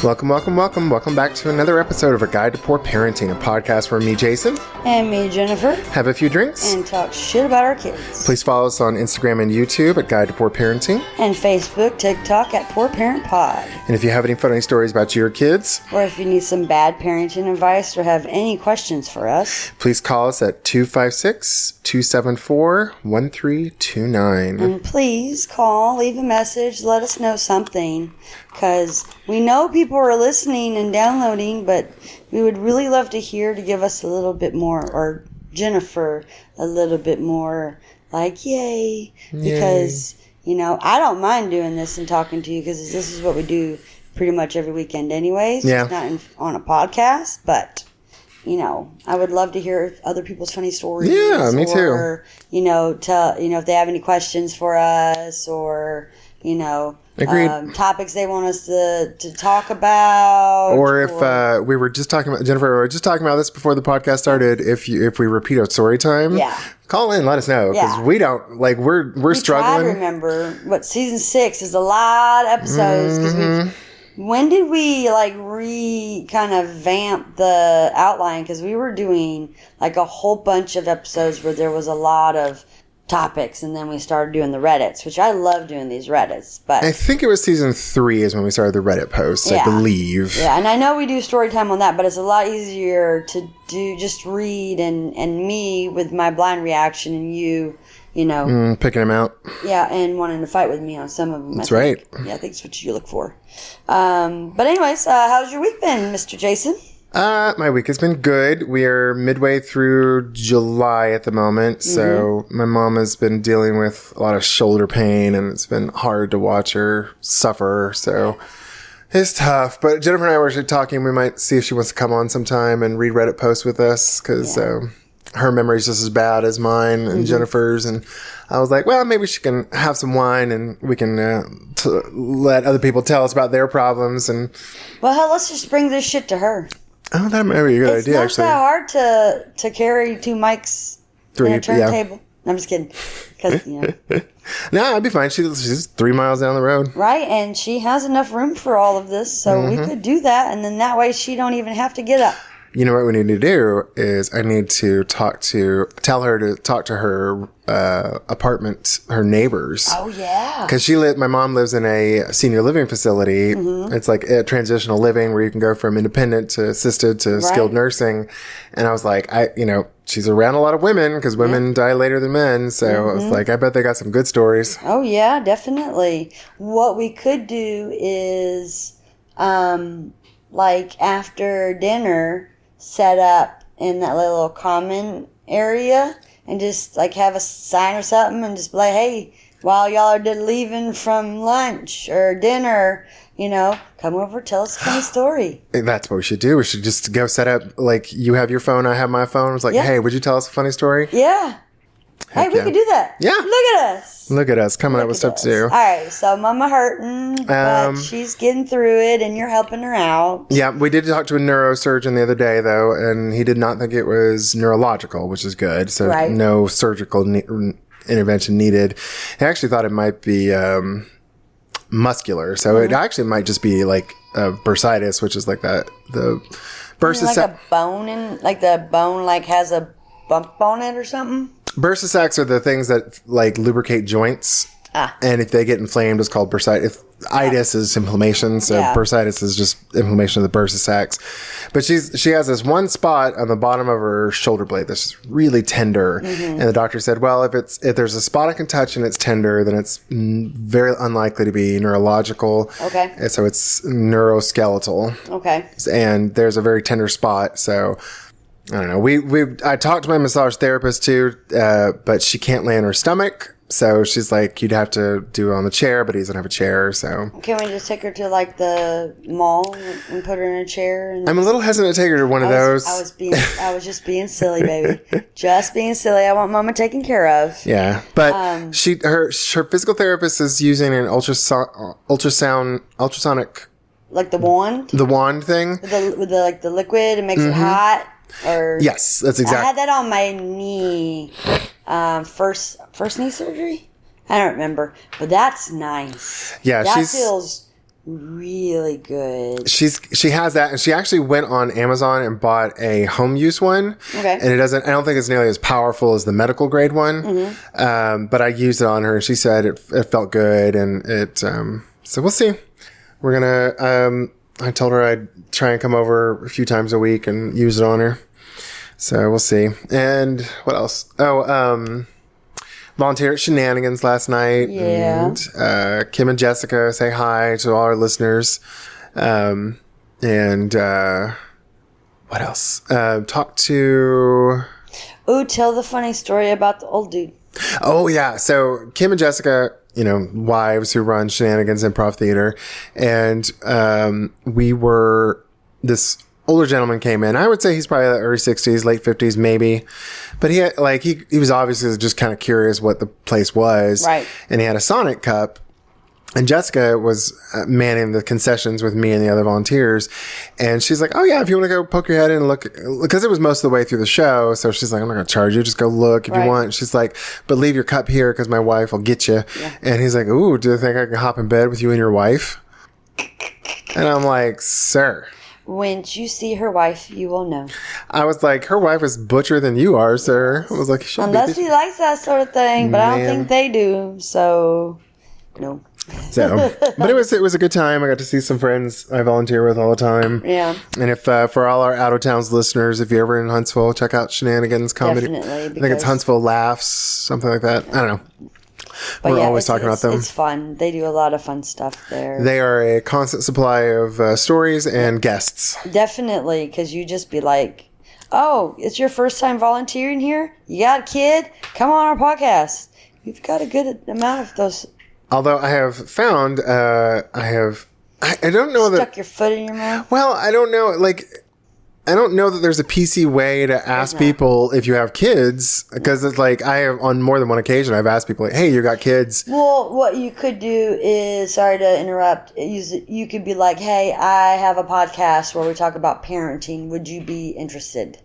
Welcome, welcome, welcome. Welcome back to another episode of A Guide to Poor Parenting, a podcast where me, Jason, and me, Jennifer, have a few drinks and talk shit about our kids. Please follow us on Instagram and YouTube at Guide to Poor Parenting, and Facebook, TikTok at Poor Parent Pod. And if you have any funny stories about your kids, or if you need some bad parenting advice or have any questions for us, please call us at 256-274-1329. And please call, leave a message, let us know something. Because we know people are listening and downloading, but we would really love to hear to give us a little bit more, or Jennifer a little bit more, like, yay. Because, you know, I don't mind doing this and talking to you because this is what we do pretty much every weekend anyways. Yeah. It's not on a podcast, but, you know, I would love to hear other people's funny stories. Yeah, me too. Or, you know, if they have any questions for us or, you know... Agreed. Topics they want us to talk about. Or if we were just talking about, Jennifer, we were just talking about this before the podcast started, if we repeat our story time, call in, let us know. Because we don't, like, we're struggling. Try to remember, what, season 6 is a lot of episodes. Because when did we, like, kind of vamp the outline? Because we were doing, like, a whole bunch of episodes where there was a lot of topics, and then we started doing the Reddits, which I love doing these Reddits. But I think it was season 3 is when we started the Reddit posts, I believe. Yeah, and I know we do story time on that, but it's a lot easier to do just read and me with my blind reaction and you know. Picking them out. Yeah, and wanting to fight with me on some of them. That's right. Yeah, I think it's what you look for. But anyways, how's your week been, Mr. Jason? My week has been good. We are midway through July at the moment, so my mom has been dealing with a lot of shoulder pain, and it's been hard to watch her suffer, so it's tough. But Jennifer and I were actually talking. We might see if she wants to come on sometime and read Reddit posts with us, because her memory is just as bad as mine and Jennifer's, and I was like, well, maybe she can have some wine and we can let other people tell us about their problems. And well, hell, let's just bring this shit to her. Oh, that might be a good idea, actually. It's not that hard to carry 2 mics and a turntable. No, I'm just kidding. Because, you know. No, I'd be fine. She's 3 miles down the road. Right, and she has enough room for all of this, so we could do that, and then that way she don't even have to get up. You know what we need to do is I need to tell her to talk to her apartment, her neighbors. Oh, yeah. Because my mom lives in a senior living facility. It's like a transitional living where you can go from independent to assisted to skilled nursing. And I was like, she's around a lot of women because women die later than men. So I was like, I bet they got some good stories. Oh, yeah, definitely. What we could do is, like, after dinner, set up in that little common area and just like have a sign or something and just be like, hey, while y'all are leaving from lunch or dinner, come over, tell us a funny story. That's what we should do. We should just go set up, like, you have your phone, I have my phone. It's like, hey, would you tell us a funny story? Yeah. Hey, we could do that. Yeah. Look at us. Coming up with stuff to do. All right. So Mama hurting, but she's getting through it, and you're helping her out. Yeah. We did talk to a neurosurgeon the other day, though, and he did not think it was neurological, which is good. So no surgical intervention needed. He actually thought it might be muscular. So it actually might just be like bursitis, which is like that. The bursitis. Like a bone, like the bone has a bump on it or something? Bursitis are the things that like lubricate joints. And if they get inflamed, it's called bursitis. Itis is inflammation, so bursitis is just inflammation of the bursitis. But she has this one spot on the bottom of her shoulder blade that's just really tender. And the doctor said, well, if there's a spot I can touch and it's tender, then it's very unlikely to be neurological. Okay. And so it's neuroskeletal. Okay. And there's a very tender spot, so I don't know. I talked to my massage therapist too, but she can't lay on her stomach. So she's like, you'd have to do it on the chair, but he doesn't have a chair, so. Can we just take her to, like, the mall and put her in a chair? And I'm a little hesitant to take her to one of those. I was just being silly, baby. Just being silly. I want Mama taken care of. Yeah, but her physical therapist is using an ultrasonic. Like the wand? The wand thing. With the liquid, it makes it hot. Or yes, that's exactly. I had that on my knee. First knee surgery? I don't remember, but that's nice. Yeah, that feels really good. She has that, and she actually went on Amazon and bought a home use one. Okay. And I don't think it's nearly as powerful as the medical grade one. But I used it on her, and she said it felt good, and so we'll see. We're gonna, I told her I'd try and come over a few times a week and use it on her. So we'll see. And what else? Volunteer at Shenanigans last night. Yeah. And, Kim and Jessica say hi to all our listeners. And what else? Talk to... Ooh, tell the funny story about the old dude. Oh, yeah. So Kim and Jessica, wives who run Shenanigans Improv Theater. And this older gentleman came in. I would say he's probably the early 60s, late 50s, maybe. But he had, he was obviously just kind of curious what the place was. Right. And he had a Sonic cup. And Jessica was manning the concessions with me and the other volunteers. And she's like, oh, yeah, if you want to go poke your head in and look, because it was most of the way through the show. So she's like, I'm not going to charge you. Just go look if you want. She's like, but leave your cup here because my wife will get you. Yeah. And he's like, ooh, do you think I can hop in bed with you and your wife? And I'm like, sir. When you see her wife, you will know. I was like, her wife is butcher than you are, sir. I was like, unless he likes that sort of thing, but I don't think they do. So, no. So, but it was a good time. I got to see some friends I volunteer with all the time. Yeah. And if for all our out of towns listeners, if you're ever in Huntsville, check out Shenanigans Comedy. Definitely. I think it's Huntsville Laughs, something like that. I don't know. But we're always talking about them. It's fun. They do a lot of fun stuff there. They are a constant supply of stories and guests. Definitely, because you just be like, oh, it's your first time volunteering here? You got a kid? Come on our podcast. You've got a good amount of those. Although I have found, I don't know that... Stuck your foot in your mouth? Well, I don't know, I don't know that there's a PC way to ask people if you have kids, because it's like, I have, on more than one occasion, I've asked people, like, hey, you got kids? Well, what you could do is, sorry to interrupt, you could be like, hey, I have a podcast where we talk about parenting. Would you be interested?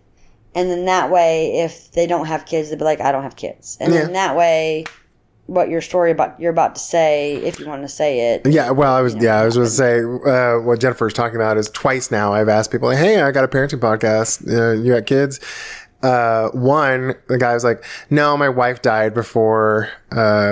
And then that way, if they don't have kids, they'd be like, I don't have kids. And then that way... what your story you're about to say, if you want to say it. Yeah, well, I was going to say, what Jennifer's talking about is twice now I've asked people, like, hey, I got a parenting podcast. You got kids? One, the guy was like, no, my wife died before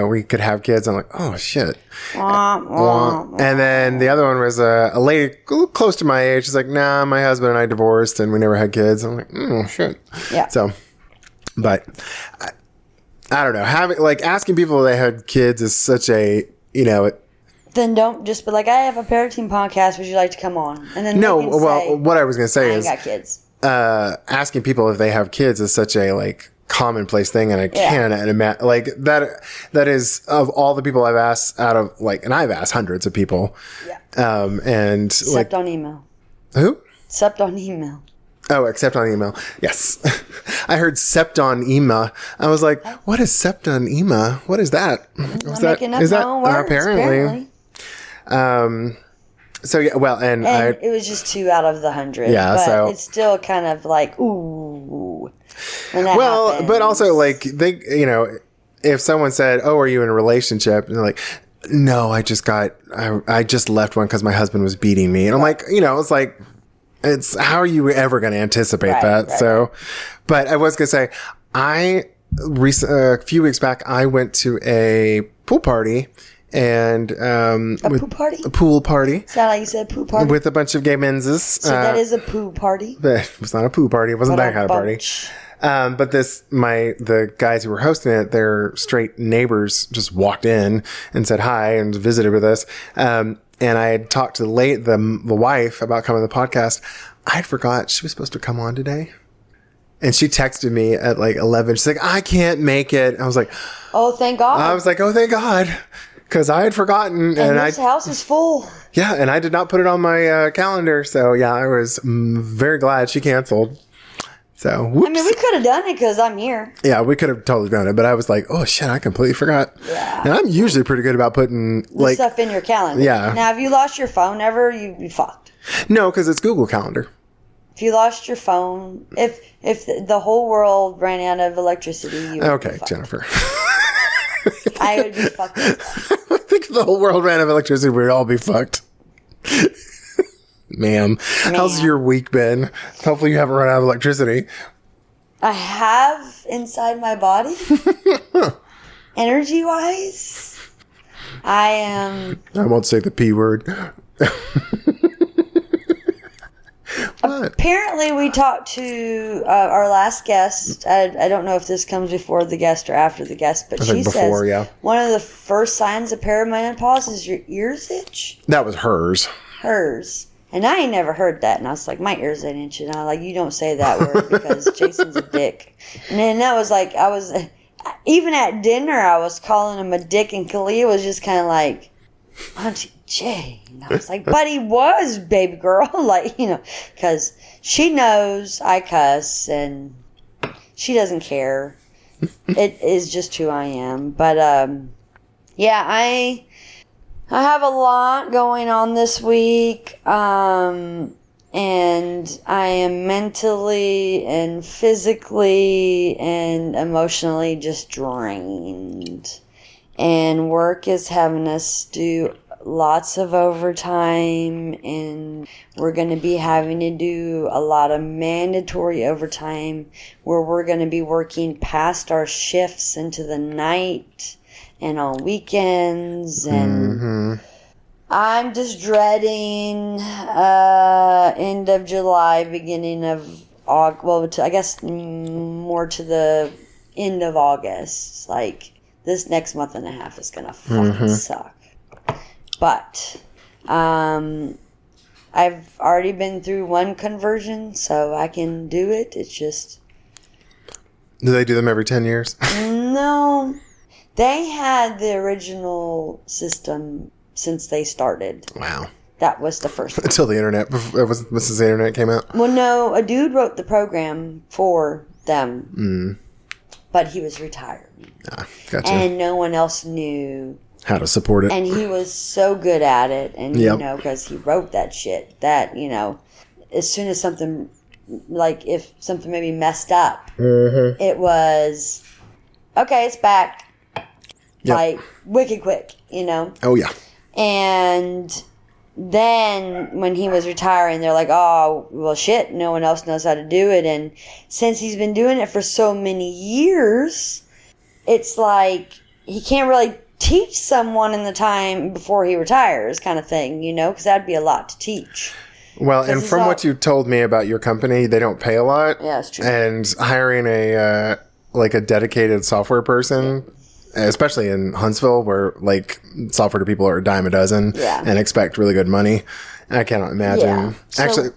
we could have kids. I'm like, oh, shit. And then the other one was a lady close to my age. She's like, nah, my husband and I divorced and we never had kids. I'm like, oh, shit. Yeah. So, but... I don't know. Asking people if they had kids is such a, then don't just be like, I have a parenting podcast. Would you like to come on? And then what I was going to say is, I got kids. Asking people if they have kids is such a commonplace thing, and I can't imagine that is, of all the people I've asked and I've asked hundreds of people. Yeah. And except on email. Who? Except on email. Oh, except on email. Yes. I heard Septon Ema. I was like, what is Septon Ema? What is that? Is that apparently. So yeah, well, and it was just 2 out of the 100. Yeah, but so it's still kind of like, ooh. When that happens. But also they, if someone said, "Oh, are you in a relationship?" and they're like, "No, I just left one because my husband was beating me," and I'm like, it's like. It's how are you ever going to anticipate that? Right. So, but I was going to say, a few weeks back, I went to a pool party and, pool party? A pool party. Sound like you said pool party? With a bunch of gay menses. So that is a pool party? It was not a pool party. It wasn't that kind of party. But the guys who were hosting it, their straight neighbors just walked in and said hi and visited with us. And I had talked to the wife about coming to the podcast. I forgot she was supposed to come on today. And she texted me at 11. She's like, I can't make it. I was like, oh, thank God. I was like, oh, thank God. Because I had forgotten. And this house is full. Yeah. And I did not put it on my calendar. So, yeah, I was very glad she canceled. So, whoops. I mean, we could have done it because I'm here. Yeah, we could have totally done it. But I was like, oh, shit, I completely forgot. Yeah. And I'm usually pretty good about putting stuff in your calendar. Yeah. Now, have you lost your phone ever? You'd be fucked. No, because it's Google Calendar. If you lost your phone, if the whole world ran out of electricity, you would be fucked. Jennifer. I would be fucked. I think if the whole world ran out of electricity, we'd all be fucked. Ma'am, how's your week been? Hopefully you haven't run out of electricity. I have inside my body, energy-wise. I won't say the P word. What? Apparently, we talked to our last guest. I don't know if this comes before the guest or after the guest, but she says one of the first signs of perimenopause is your ears itch. That was hers. Hers. And I ain't never heard that. And I was like, my ears ain't itching. And I was like, you don't say that word because Jason's a dick. And then that was like, even at dinner, I was calling him a dick. And Kalia was just kind of like, Auntie Jay. And I was like, but he was, baby girl. Like, because she knows I cuss and she doesn't care. It is just who I am. But, yeah, I have a lot going on this week, and I am mentally and physically and emotionally just drained. And work is having us do lots of overtime, and we're going to be having to do a lot of mandatory overtime where we're going to be working past our shifts into the night and on weekends, and I'm just dreading end of July, beginning of August. Well, I guess more to the end of August. Like, this next month and a half is gonna fucking suck. But I've already been through one conversion, so I can do it. It's just, do they do them every 10 years? No. They had the original system since they started. Wow. That was the first one. Until the internet. Since the internet came out? Well, no. A dude wrote the program for them. But he was retired. Ah, gotcha. And no one else knew how to support it. And he was so good at it. And, because he wrote that shit. That, as soon as something, like if something maybe messed up, it was, okay, it's back. Yep. Like, wicked quick, Oh, yeah. And then when he was retiring, they're like, oh, well, shit, no one else knows how to do it. And since he's been doing it for so many years, it's like he can't really teach someone in the time before he retires kind of thing, because that'd be a lot to teach. Well, and from what you told me about your company, they don't pay a lot. Yeah, that's true. And hiring a dedicated software person, especially in Huntsville, where software people are a dime a dozen and expect really good money. I cannot imagine. Yeah. Actually,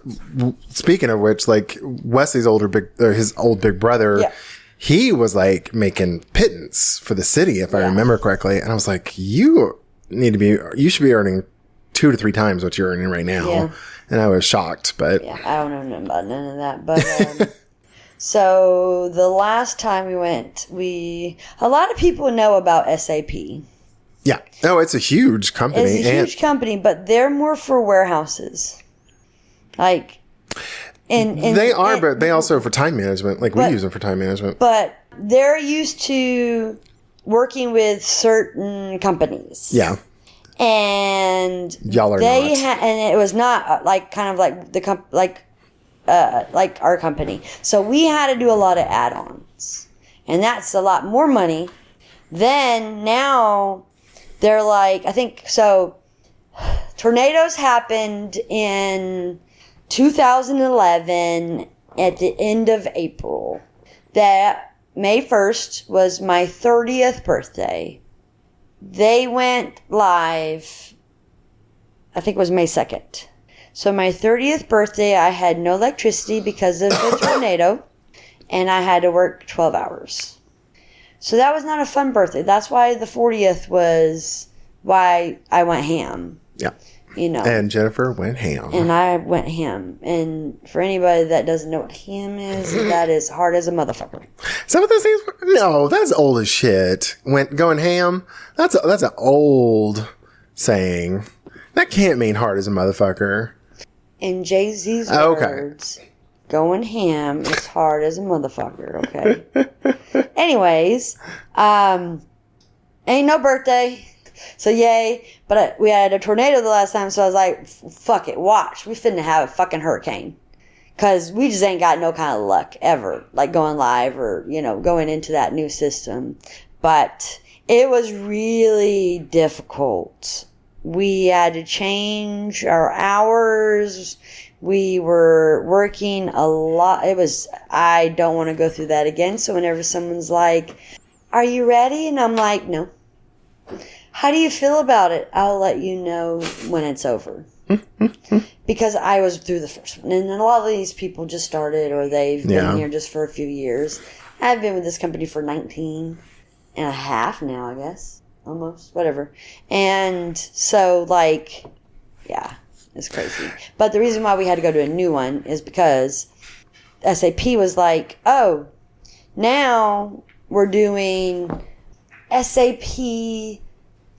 speaking of which, Wesley's his old big brother, he was making pittance for the city, if I remember correctly. And I was like, you should be earning 2 to 3 times what you're earning right now. Yeah. And I was shocked, but I don't know nothing about none of that, but. So the last time we went, a lot of people know about SAP. Yeah. Oh, it's a huge company. It's a huge company, but they're more for warehouses. But they also for time management. We use them for time management. But they're used to working with certain companies. Yeah. And y'all are not. And it was not kind of like the like our company. So we had to do a lot of add-ons. And that's a lot more money. Then now they're I think, so tornadoes happened in 2011 at the end of April. That May 1st was my 30th birthday. They went live, I think it was May 2nd. So my 30th birthday, I had no electricity because of the tornado, and I had to work 12 hours. So that was not a fun birthday. That's why the 40th was why I went ham. Yeah. And Jennifer went ham. And I went ham. And for anybody that doesn't know what ham is, that is hard as a motherfucker. Is that what those things were? No, that's old as shit. Going ham, that's an old saying. That can't mean hard as a motherfucker. In Jay-Z's words, going ham is hard as a motherfucker, okay? Anyways, ain't no birthday. So yay. But we had a tornado the last time, so I was like, fuck it, watch. We finna have a fucking hurricane. Because we just ain't got no kind of luck ever, like going live or, going into that new system. But it was really difficult. We had to change our hours. We were working a lot. I don't want to go through that again. So whenever someone's like, are you ready? And I'm like, no. How do you feel about it? I'll let you know when it's over. Because I was through the first one. And a lot of these people just started or they've been here just for a few years. I've been with this company for 19 and a half now, I guess. Almost. Whatever. And so, it's crazy. But the reason why we had to go to a new one is because SAP was like, oh, now we're doing SAP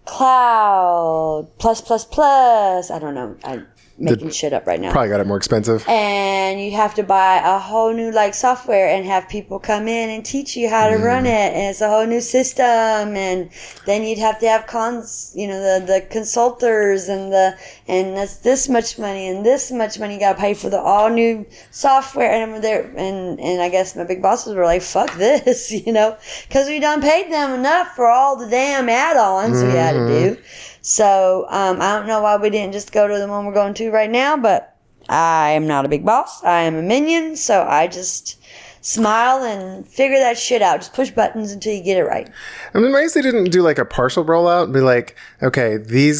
Cloud plus. I don't know. I'm making shit up right now. Probably got it more expensive. And you have to buy a whole new software and have people come in and teach you how to run it. And it's a whole new system. And then you'd have to have the consultors and that's this much money and this much money you gotta pay for the all new software. And I'm there and I guess my big bosses were like, fuck this, because we done paid them enough for all the damn add-ons we had to do. So, I don't know why we didn't just go to the one we're going to right now, but I am not a big boss. I am a minion, so I just smile and figure that shit out. Just push buttons until you get it right. I'm amazed they didn't do a partial rollout and be like, okay, the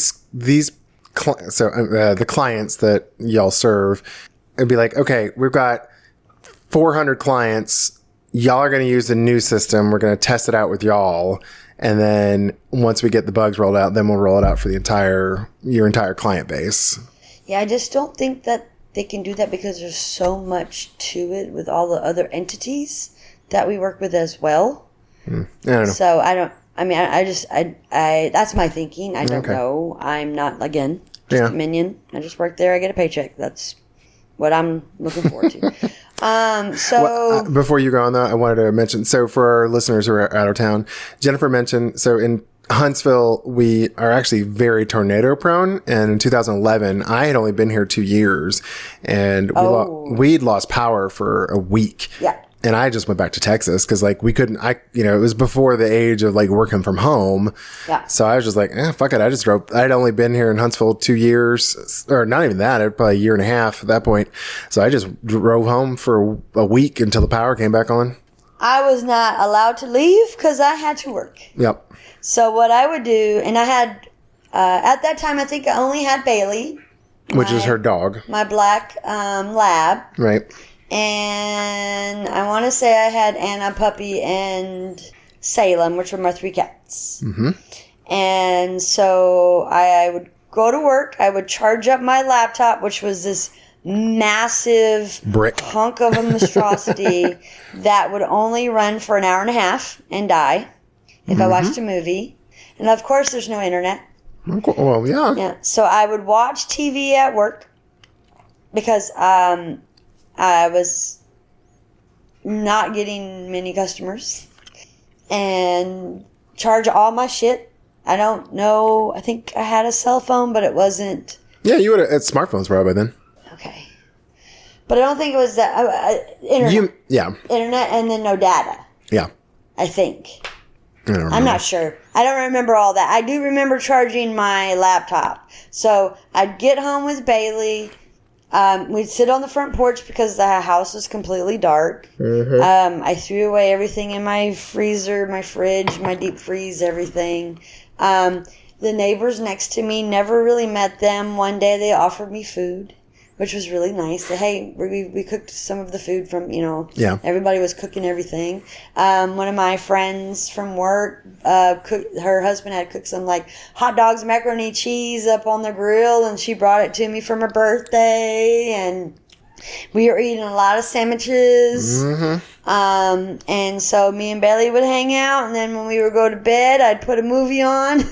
clients that y'all serve, it'd be like, okay, we've got 400 clients. Y'all are going to use the new system. We're going to test it out with y'all. And then once we get the bugs rolled out, then we'll roll it out for your entire client base. Yeah, I just don't think that they can do that because there's so much to it with all the other entities that we work with as well. I don't know. So that's my thinking. I don't know. I'm not, again, just a minion. I just work there. I get a paycheck. That's what I'm looking forward to. Before you go on though, I wanted to mention, so for our listeners who are out of town, Jennifer mentioned, so in Huntsville, we are actually very tornado prone. And in 2011, I had only been here 2 years and we'd lost power for a week. Yeah. And I just went back to Texas because we couldn't, it was before the age of working from home. Yeah. So I was just like, fuck it. I just drove. I'd only been here in Huntsville 2 years or not even that, probably a year and a half at that point. So I just drove home for a week until the power came back on. I was not allowed to leave because I had to work. Yep. So what I would do, and I had, at that time, I think I only had Bailey. Which is her dog. My black lab. Right. And I want to say I had Anna, Puppy, and Salem, which were my 3 cats. Mm-hmm. And so I would go to work. I would charge up my laptop, which was this massive brick hunk of a monstrosity that would only run for an hour and a half and die if I watched a movie. And of course, there's no internet. Well, yeah. Yeah. So I would watch TV at work because I was not getting many customers and charge all my shit. I don't know. I think I had a cell phone, but it wasn't. Yeah, you would have had smartphones probably by then. Okay. But I don't think it was that. Internet. Internet and then no data. Yeah. I think. I'm not sure. I don't remember all that. I do remember charging my laptop. So I'd get home with Bailey. We'd sit on the front porch because the house was completely dark. Mm-hmm. I threw away everything in my freezer, my fridge, my deep freeze, everything. The neighbors next to me, never really met them. One day they offered me food, which was really nice. Hey, we cooked some of the food from, everybody was cooking everything. One of my friends from work, her husband had cooked some hot dogs, macaroni and cheese up on the grill, and she brought it to me for my birthday, and we were eating a lot of sandwiches. Mm-hmm. And so me and Bailey would hang out, and then when we would go to bed, I'd put a movie on.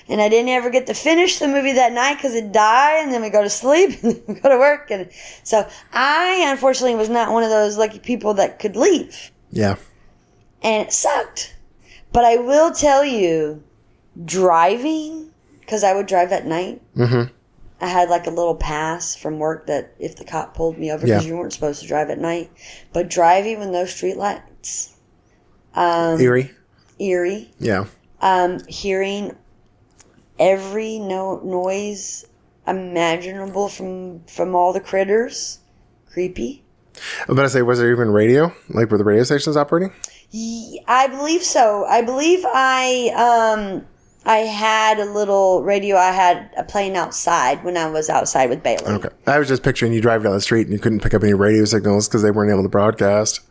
And I didn't ever get to finish the movie that night because it'd die, and then we go to sleep, and then we go to work. And so I, unfortunately, was not one of those lucky people that could leave. Yeah. And it sucked. But I will tell you, driving because I would drive at night. Mm-hmm. I had like a little pass from work that if the cop pulled me over, because you weren't supposed to drive at night, but driving with no street lights. Eerie. Yeah. Hearing every noise imaginable from all the critters. Creepy. I'm about to say, was there even radio? Like, were the radio stations operating? I believe so. I believe I had a little radio. I had playing outside when I was outside with Bailey. Okay. I was just picturing you drive down the street and you couldn't pick up any radio signals because they weren't able to broadcast.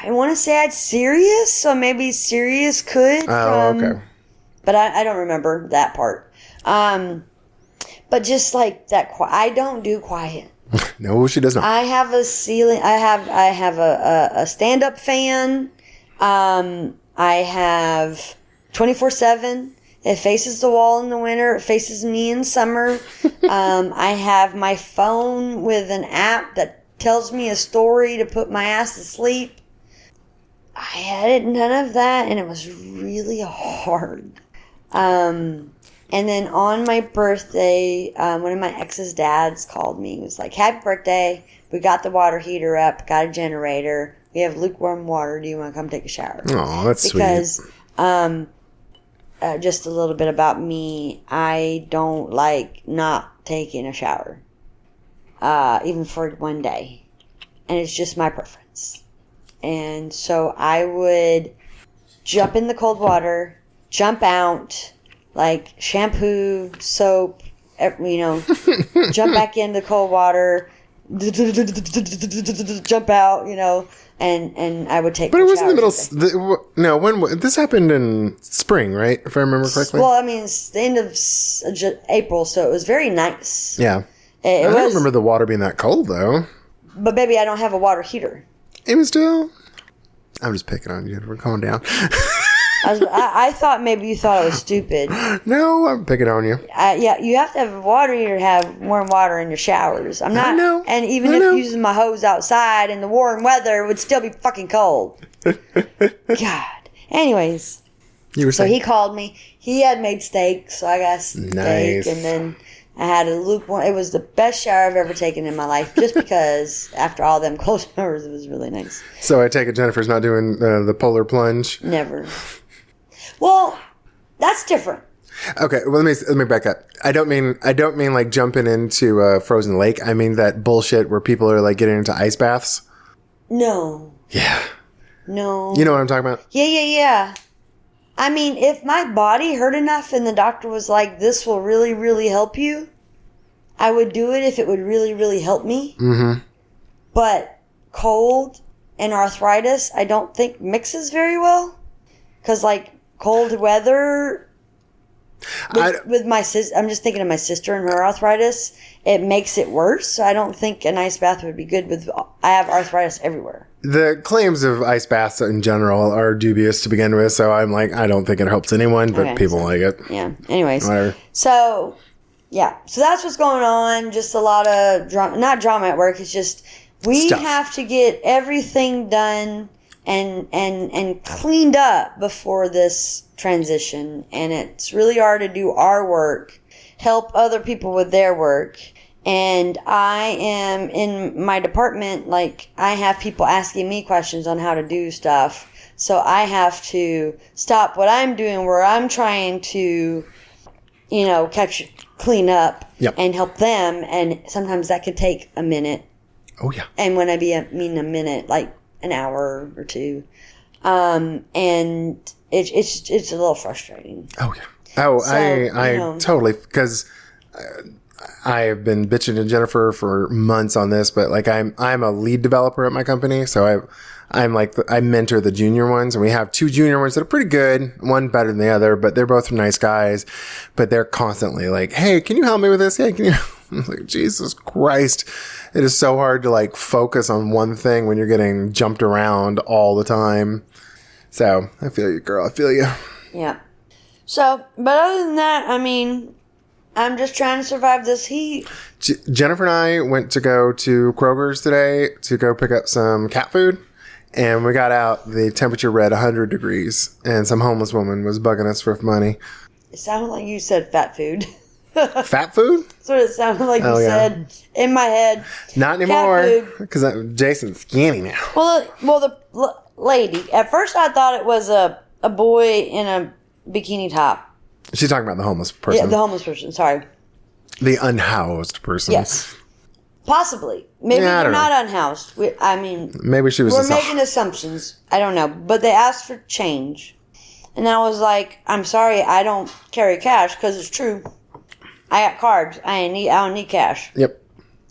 I want to say I had Sirius, so maybe Sirius could. Oh, okay. But I don't remember that part. But just like that, I don't do quiet. No, she does not. I have a ceiling. I have a stand-up fan. I have 24/7. It faces the wall in the winter. It faces me in summer. I have my phone with an app that tells me a story to put my ass to sleep. I had none of that, and it was really hard. And then on my birthday, one of my ex's dads called me. He was like, "Happy birthday. We got the water heater up, got a generator. We have lukewarm water. Do you want to come take a shower?" Oh, that's because, sweet. Just a little bit about me. I don't like not taking a shower, even for one day. And it's just my preference. And so I would jump in the cold water, jump out, like shampoo, soap, jump back into the cold water, jump out, and I would take. But it was in the middle. When this happened in spring, right? If I remember correctly. Well, I mean, it's the end of April, so it was very nice. Yeah, I don't remember the water being that cold though. But baby, I don't have a water heater. It was still. I'm just picking on you. We're calm down. I thought maybe you thought I was stupid. No, I'm picking on you. Yeah, you have to have a water heater to have warm water in your showers. I'm not. I know. And even if using my hose outside in the warm weather, it would still be fucking cold. God. Anyways. You were saying. So he called me. He had made steak, so I got steak. Nice. And then I had a lukewarm. It was the best shower I've ever taken in my life, just because after all them cold showers, it was really nice. So I take it Jennifer's not doing the polar plunge. Never. Well, that's different. Okay, well let me back up. I don't mean like jumping into a frozen lake. I mean that bullshit where people are like getting into ice baths. No. Yeah. No. You know what I'm talking about? Yeah. I mean, if my body hurt enough and the doctor was like, "This will really, really help you," I would do it if it would really, really help me. Mm-hmm. But cold and arthritis, I don't think mixes very well. Because like cold weather with my sister, I'm just thinking of my sister and her arthritis. It makes it worse. So I don't think an ice bath would be good with. I have arthritis everywhere. The claims of ice baths in general are dubious to begin with. So I'm like, I don't think it helps anyone, but people like it. Yeah. Anyways, whatever. So yeah. So that's what's going on. Just a lot of drama. Not drama at work. It's just we have to get everything done and cleaned up before this transition, and it's really hard to do our work, help other people with their work. And I am in my department, like I have people asking me questions on how to do stuff, so I have to stop what I'm doing where I'm trying to clean up and help them, and sometimes that could take a minute. Oh yeah. And when I mean a minute, like an hour or two, and it's a little frustrating. Oh yeah. Oh, so, I totally, because I have been bitching to Jennifer for months on this, but like I'm a lead developer at my company, so I'm like I mentor the junior ones, and we have two junior ones that are pretty good, one better than the other, but they're both nice guys, but they're constantly like, "Hey, can you help me with this? Hey, can you?" I'm like, Jesus Christ. It is so hard to like focus on one thing when you're getting jumped around all the time. So I feel you, girl. I feel you. Yeah. So, but other than that, I mean, I'm just trying to survive this heat. Jennifer and I went to go to Kroger's today to go pick up some cat food. And we got out, the temperature read 100 degrees. And some homeless woman was bugging us for money. It sounded like you said fat food. Fat food? That's what it sounded like you said in my head. Not anymore. Because Jason's skinny now. Well, the lady. At first, I thought it was a boy in a bikini top. She's talking about the homeless person. Yeah, the homeless person. Sorry. The unhoused person. Yes. Possibly. Maybe they're not unhoused. Maybe she was. We're making assumptions. I don't know. But they asked for change. And I was like, I'm sorry, I don't carry cash because it's true. I got cards. I don't need cash. Yep.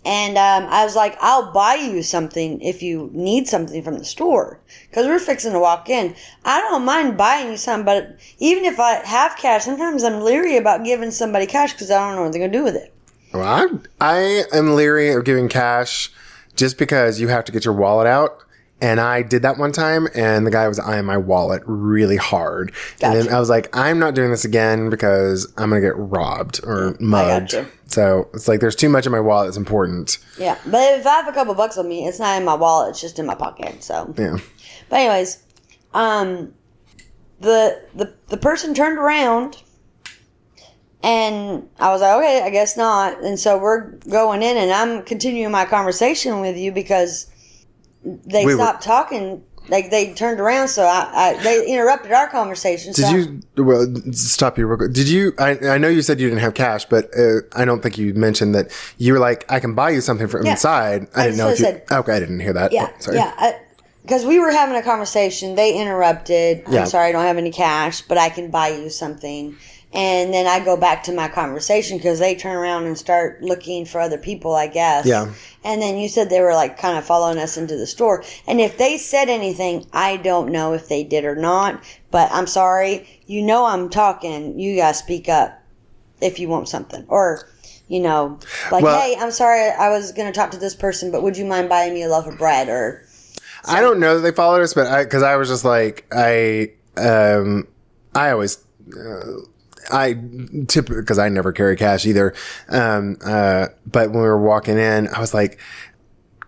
And I was like, I'll buy you something if you need something from the store. Because we're fixing to walk in. I don't mind buying you something, but even if I have cash, sometimes I'm leery about giving somebody cash because I don't know what they're going to do with it. Well, I am leery of giving cash just because you have to get your wallet out. And I did that one time, and the guy was eyeing my wallet really hard. Gotcha. And then I was like, I'm not doing this again because I'm going to get robbed or mugged. So it's like there's too much in my wallet that's important. Yeah. But if I have a couple bucks on me, it's not in my wallet. It's just in my pocket. So yeah. But anyways, the person turned around, and I was like, okay, I guess not. And so we're going in, and I'm continuing my conversation with you because they stopped talking. Like they turned around, so they interrupted our conversation. Stop you real quick. Did you? I know you said you didn't have cash, but I don't think you mentioned that you were like, I can buy you something from inside. I didn't know if you. Okay, I didn't hear that. Yeah, sorry. Yeah. Because we were having a conversation, they interrupted. I'm sorry, I don't have any cash, but I can buy you something. And then I go back to my conversation because they turn around and start looking for other people, I guess. Yeah. And then you said they were like kind of following us into the store. And if they said anything, I don't know if they did or not. But I'm sorry. You know I'm talking. You guys speak up if you want something. Or, hey, I'm sorry. I was going to talk to this person, but would you mind buying me a loaf of bread? Or I don't know that they followed us, but because I was just like, I always... because I never carry cash either. But when we were walking in, I was like,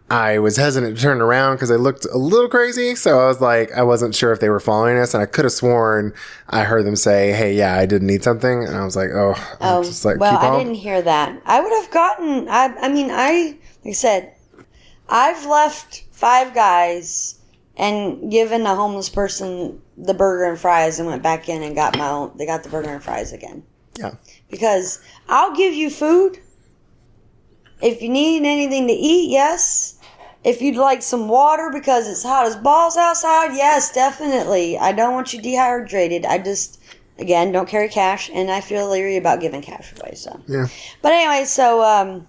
I was hesitant to turn around because I looked a little crazy. So I was like, I wasn't sure if they were following us, and I could have sworn I heard them say, "Hey, yeah, I did need something," and I was like, just like, well, I didn't hear that. I would have gotten. Like I said, I've left Five Guys and given a homeless person the burger and fries and went back in and got my own. They got the burger and fries again. Yeah. Because I'll give you food. If you need anything to eat, yes. If you'd like some water because it's hot as balls outside, yes, definitely. I don't want you dehydrated. I just, again, don't carry cash, and I feel leery about giving cash away. So. Yeah. But anyway, so I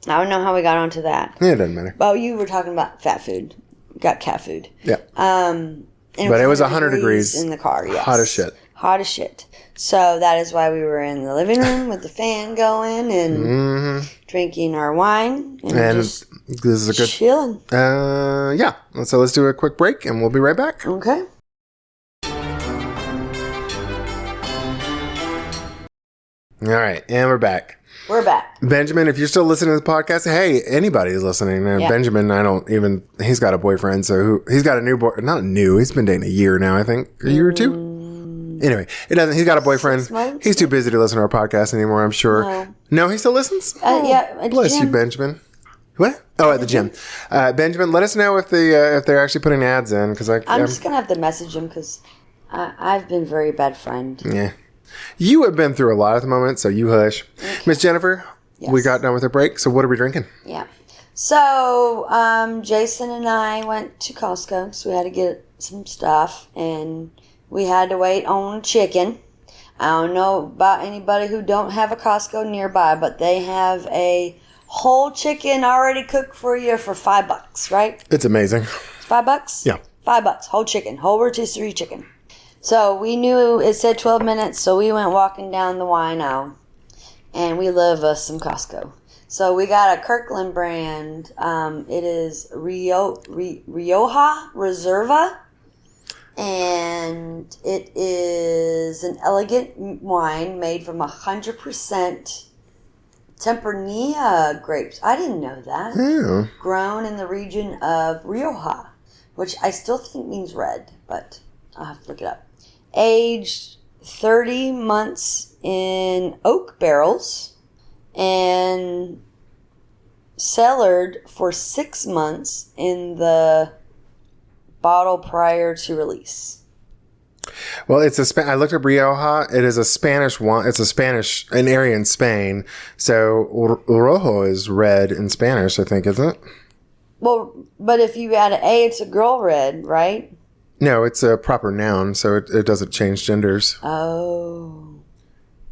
don't know how we got onto that. Yeah, it doesn't matter. Well, you were talking about fat food. Got cat food. Yeah. But it was 100 degrees in the car. Yes. Hot as shit. Hot as shit. So that is why we were in the living room with the fan going and drinking our wine and just this is a good chilling. Yeah. So let's do a quick break and we'll be right back. Okay. All right, and we're back. We're back. Benjamin, if you're still listening to the podcast, hey, anybody is listening. Yeah. Benjamin, he's got a boyfriend, so he's got a new boy, not new, he's been dating a year now, I think. A year or two? Anyway, he's got a boyfriend. He's too busy to listen to our podcast anymore, I'm sure. No, he still listens? Yeah. Bless you, Benjamin. What? Oh, at the gym. Benjamin, let us know if they're actually putting ads in. I'm just going to have to message him because I've been a very bad friend. Yeah. You have been through a lot at the moment, so you hush. Okay. Miss Jennifer, we got done with our break, so what are we drinking? Yeah. So, Jason and I went to Costco, so we had to get some stuff, and we had to wait on chicken. I don't know about anybody who don't have a Costco nearby, but they have a whole chicken already cooked for you for $5, right? It's amazing. $5? Yeah. $5, whole chicken, whole rotisserie chicken. So we knew it said 12 minutes, so we went walking down the wine aisle, and we love us some Costco. So we got a Kirkland brand. It is Rioja Reserva, and it is an elegant wine made from 100% Tempranillo grapes. I didn't know that. Yeah. Grown in the region of Rioja, which I still think means red, but I'll have to look it up. Aged 30 months in oak barrels and cellared for 6 months in the bottle prior to release. Well, I looked up Rioja. It is a Spanish wine. It's an area in Spain. So Rojo is red in Spanish, I think, isn't it? Well, but if you add an A, it's a girl red, right? No, it's a proper noun, so it doesn't change genders. Oh.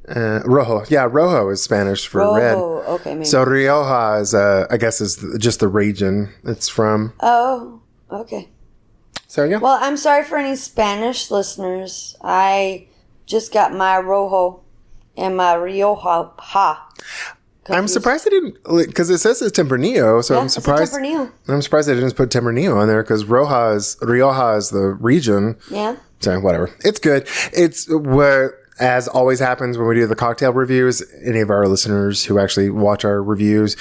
Rojo. Yeah, Rojo is Spanish for Rojo. red. Okay, maybe. So Rioja is, I guess, is just the region it's from. Oh, okay. So, yeah. Well, I'm sorry for any Spanish listeners. I just got my Rojo and my Rioja. I'm surprised they didn't, because it says it's Tempranillo, so I'm surprised. It's a Tempranillo. I'm surprised they didn't put Tempranillo on there, because Rioja is the region. Yeah. So, whatever. It's good. It's what, as always happens when we do the cocktail reviews, any of our listeners who actually watch our reviews,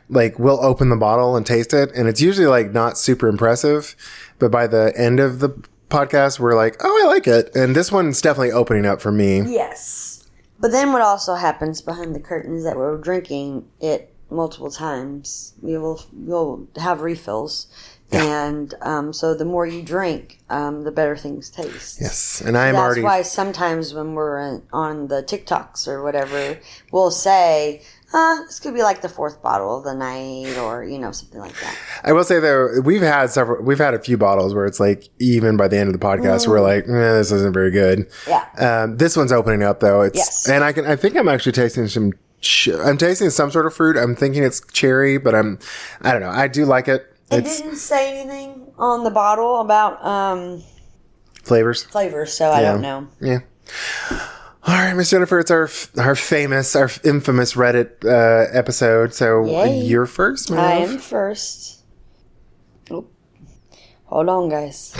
we'll open the bottle and taste it, and it's usually, not super impressive, but by the end of the podcast, we're like, oh, I like it. And this one's definitely opening up for me. Yes. But then what also happens behind the curtain is that we're drinking it multiple times. We'll have refills. Yeah. And so the more you drink, the better things taste. Yes. And that's why sometimes when we're on the TikToks or whatever, we'll say, this could be like the 4th bottle of the night, or, something like that. I will say, though, we've had a few bottles where it's like, even by the end of the podcast, we're like, this isn't very good. Yeah. This one's opening up, though. Yes. And I think I'm actually tasting I'm tasting some sort of fruit. I'm thinking it's cherry, but I don't know. I do like it. It didn't say anything on the bottle about flavors, so I don't know. Yeah. All right, Miss Jennifer, it's our infamous Reddit episode. So you're first, my love. I am first. Oh. Hold on, guys.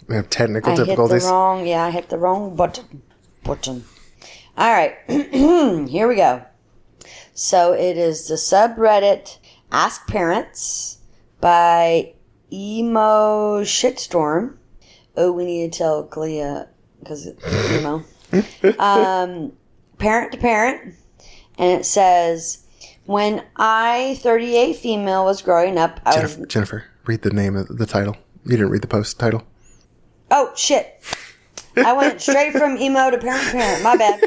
We have technical difficulties. I hit the wrong button. All right, here we go. So it is the subreddit Ask Parents by Emo Shitstorm. Oh, we need to tell Clea because emo. Parent to parent, and it says, when I, 38 female, was growing up, Jennifer, read the name of the title. You didn't read the post title. Oh shit! I went straight from emo to parent to parent. My bad,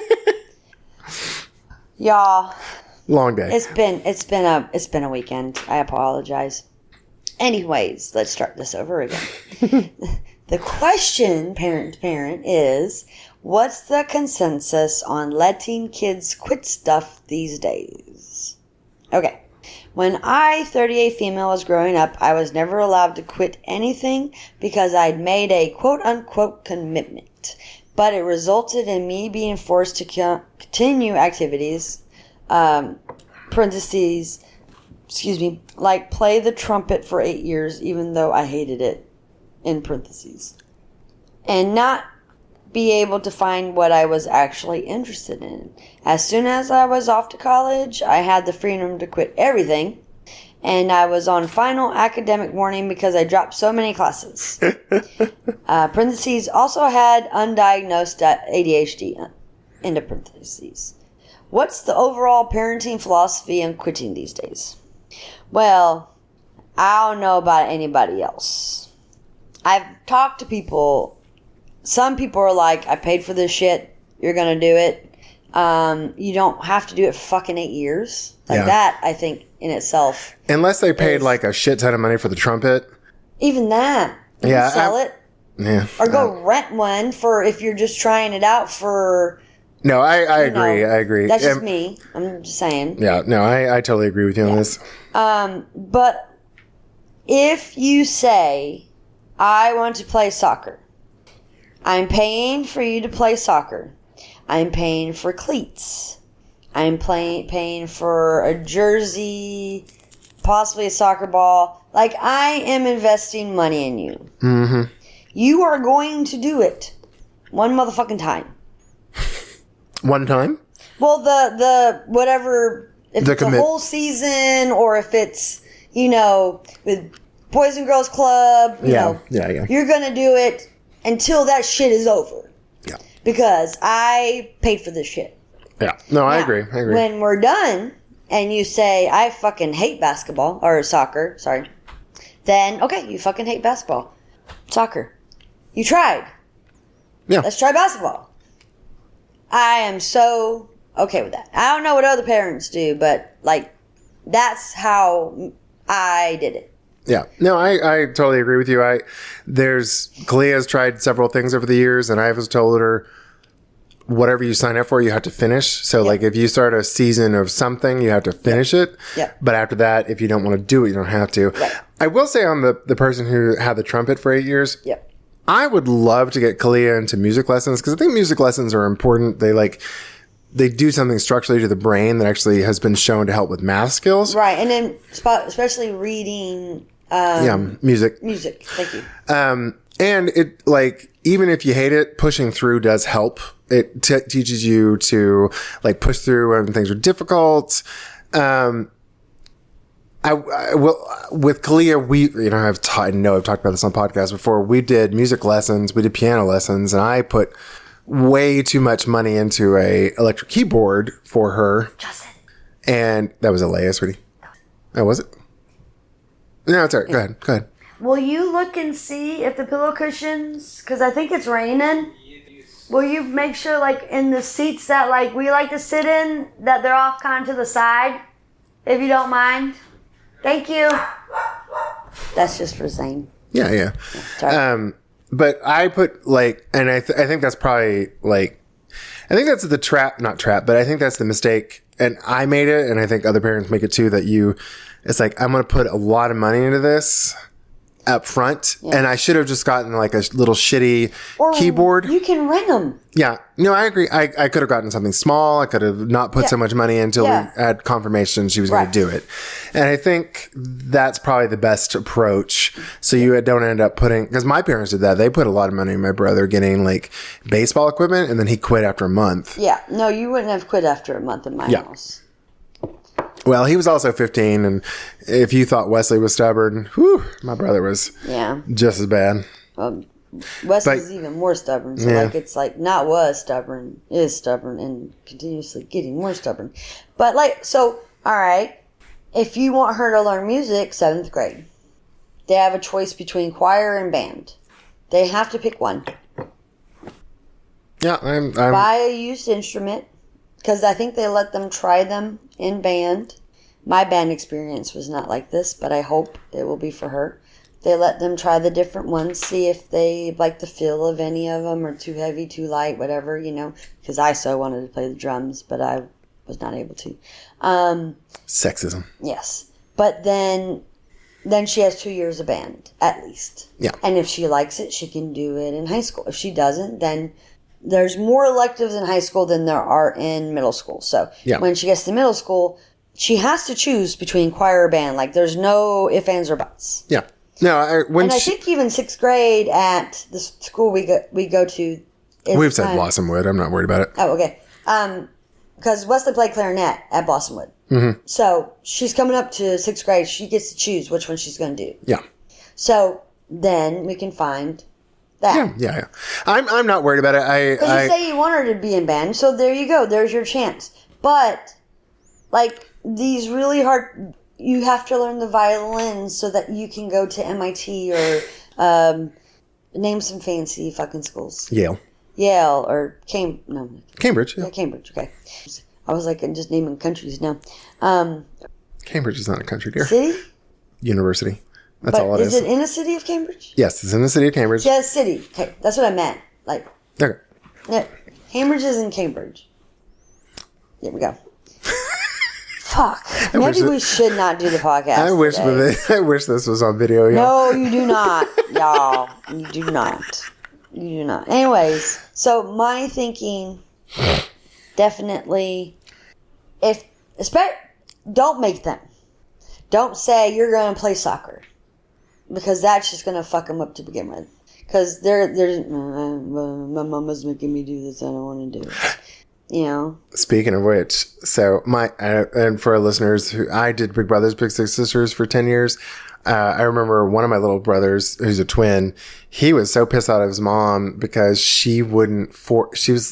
y'all. Long day. It's been a weekend. I apologize. Anyways, let's start this over again. The question, parent to parent, is, what's the consensus on letting kids quit stuff these days? Okay. When I, 38 female, was growing up, I was never allowed to quit anything because I'd made a quote-unquote commitment. But it resulted in me being forced to continue activities, like play the trumpet for 8 years, even though I hated it, in parentheses. And not be able to find what I was actually interested in. As soon as I was off to college, I had the freedom to quit everything, and I was on final academic warning because I dropped so many classes. Parentheses, also had undiagnosed ADHD, end of parentheses. What's the overall parenting philosophy on quitting these days? Well, I don't know about anybody else. I've talked to people. Some people are like, I paid for this shit. You're going to do it. You don't have to do it for fucking 8 years. That, I think, in itself. Unless they paid like a shit ton of money for the trumpet. Even that. You can sell it. Yeah. Or go rent one for if you're just trying it out for... No, I agree. I agree. That's just me. I'm just saying. Yeah, no, I totally agree with you on this. But if you say, I want to play soccer, I'm paying for you to play soccer. I'm paying for cleats. I'm paying for a jersey, possibly a soccer ball. Like, I am investing money in you. Mm-hmm. You are going to do it one motherfucking time. One time? Well, the whatever, if it's a whole season, or if it's, with Boys and Girls Club, Yeah. you're going to do it until that shit is over. Yeah. because I paid for this shit. Yeah. No, I agree. When we're done and you say, I fucking hate basketball or soccer, sorry, then, okay, you fucking hate basketball. Soccer. You tried. Yeah. Let's try basketball. I am so okay with that. I don't know what other parents do, but, like, that's how I did it. Yeah. No, I totally agree with you. Kalea's tried several things over the years, and I've told her, whatever you sign up for, you have to finish. So, like, if you start a season of something, you have to finish it. Yep. But after that, if you don't want to do it, you don't have to. Right. I will say on the person who had the trumpet for 8 years, Yep. I would love to get Kalea into music lessons because I think music lessons are important. They do something structurally to the brain that actually has been shown to help with math skills. Right. And then, especially reading. Music. Music. Thank you. And it, like, even if you hate it, pushing through does help. It teaches you to, like, push through when things are difficult. I will, with Kalea, I know I've talked about this on podcasts before. We did music lessons, we did piano lessons, and I put way too much money into a electric keyboard for her. Justin. And that was Alea, sweetie. Oh, was it? No, it's all right. Go ahead. Will you look and see if the pillow cushions, because I think it's raining, will you make sure, like, in the seats that, like, we like to sit in, that they're off kind of to the side, if you don't mind? Thank you. That's just for Zane. Yeah. Sorry. But I put, like, and I think that's probably, like, I think that's the not trap, but I think that's the mistake. And I made it, and I think other parents make it too, it's like, I'm going to put a lot of money into this up front, and I should have just gotten, like, a little shitty keyboard. You can rent them. Yeah. No, I agree. I could have gotten something small. I could have not put so much money until we had confirmation she was going to do it. And I think that's probably the best approach. So you don't end up because my parents did that. They put a lot of money in my brother getting, like, baseball equipment, and then he quit after a month. Yeah. No, you wouldn't have quit after a month in my house. Well, he was also 15, and if you thought Wesley was stubborn, whew, my brother was just as bad. Wesley's even more stubborn. So, like, it's like, not was stubborn, is stubborn, and continuously getting more stubborn. But, like, so, all right, if you want her to learn music, 7th grade, they have a choice between choir and band. They have to pick one. Yeah, I'm Buy a used instrument, because I think they let them try them in band. My band experience was not like this, but I hope it will be for her. They let them try the different ones, see if they like the feel of any of them, or too heavy, too light, whatever, because I so wanted to play the drums, but I was not able to. Sexism. Yes. But then she has 2 years of band, at least. Yeah. And if she likes it, she can do it in high school. If she doesn't, then there's more electives in high school than there are in middle school. So when she gets to middle school, she has to choose between choir or band. Like, there's no ifs, ands, or buts. Yeah. No, I think even 6th grade at the school we go to. We've said Blossomwood. I'm not worried about it. Oh, okay. Because Wesley played clarinet at Blossomwood. Mm-hmm. So she's coming up to 6th grade. She gets to choose which one she's going to do. Yeah. So then we can find that. Yeah. I'm not worried about it. Because you say you want her to be in band, so there you go. There's your chance. But, like, these really hard, you have to learn the violin so that you can go to MIT or name some fancy fucking schools. Yale or Cambridge. Yeah, Cambridge. Okay. I was like, I'm just naming countries now. Cambridge is not a country, dear. City? University. That's all it is. Is it in the city of Cambridge? Yes, it's in the city of Cambridge. Yeah, city. Okay, that's what I meant. Like, okay. Yeah, Cambridge is in Cambridge. There we go. Fuck. Maybe we should not do the podcast. I wish this was on video. Y'all. No, you do not, y'all. You do not. Anyways, so my thinking, definitely, don't make them. Don't say you're going to play soccer, because that's just going to fuck them up to begin with. Because my mama's making me do this. I don't want to do it. Speaking of which, so and for our listeners, I did Big Brothers Big Sisters for 10 years. I remember one of my little brothers, who's a twin, he was so pissed out of his mom because she wouldn't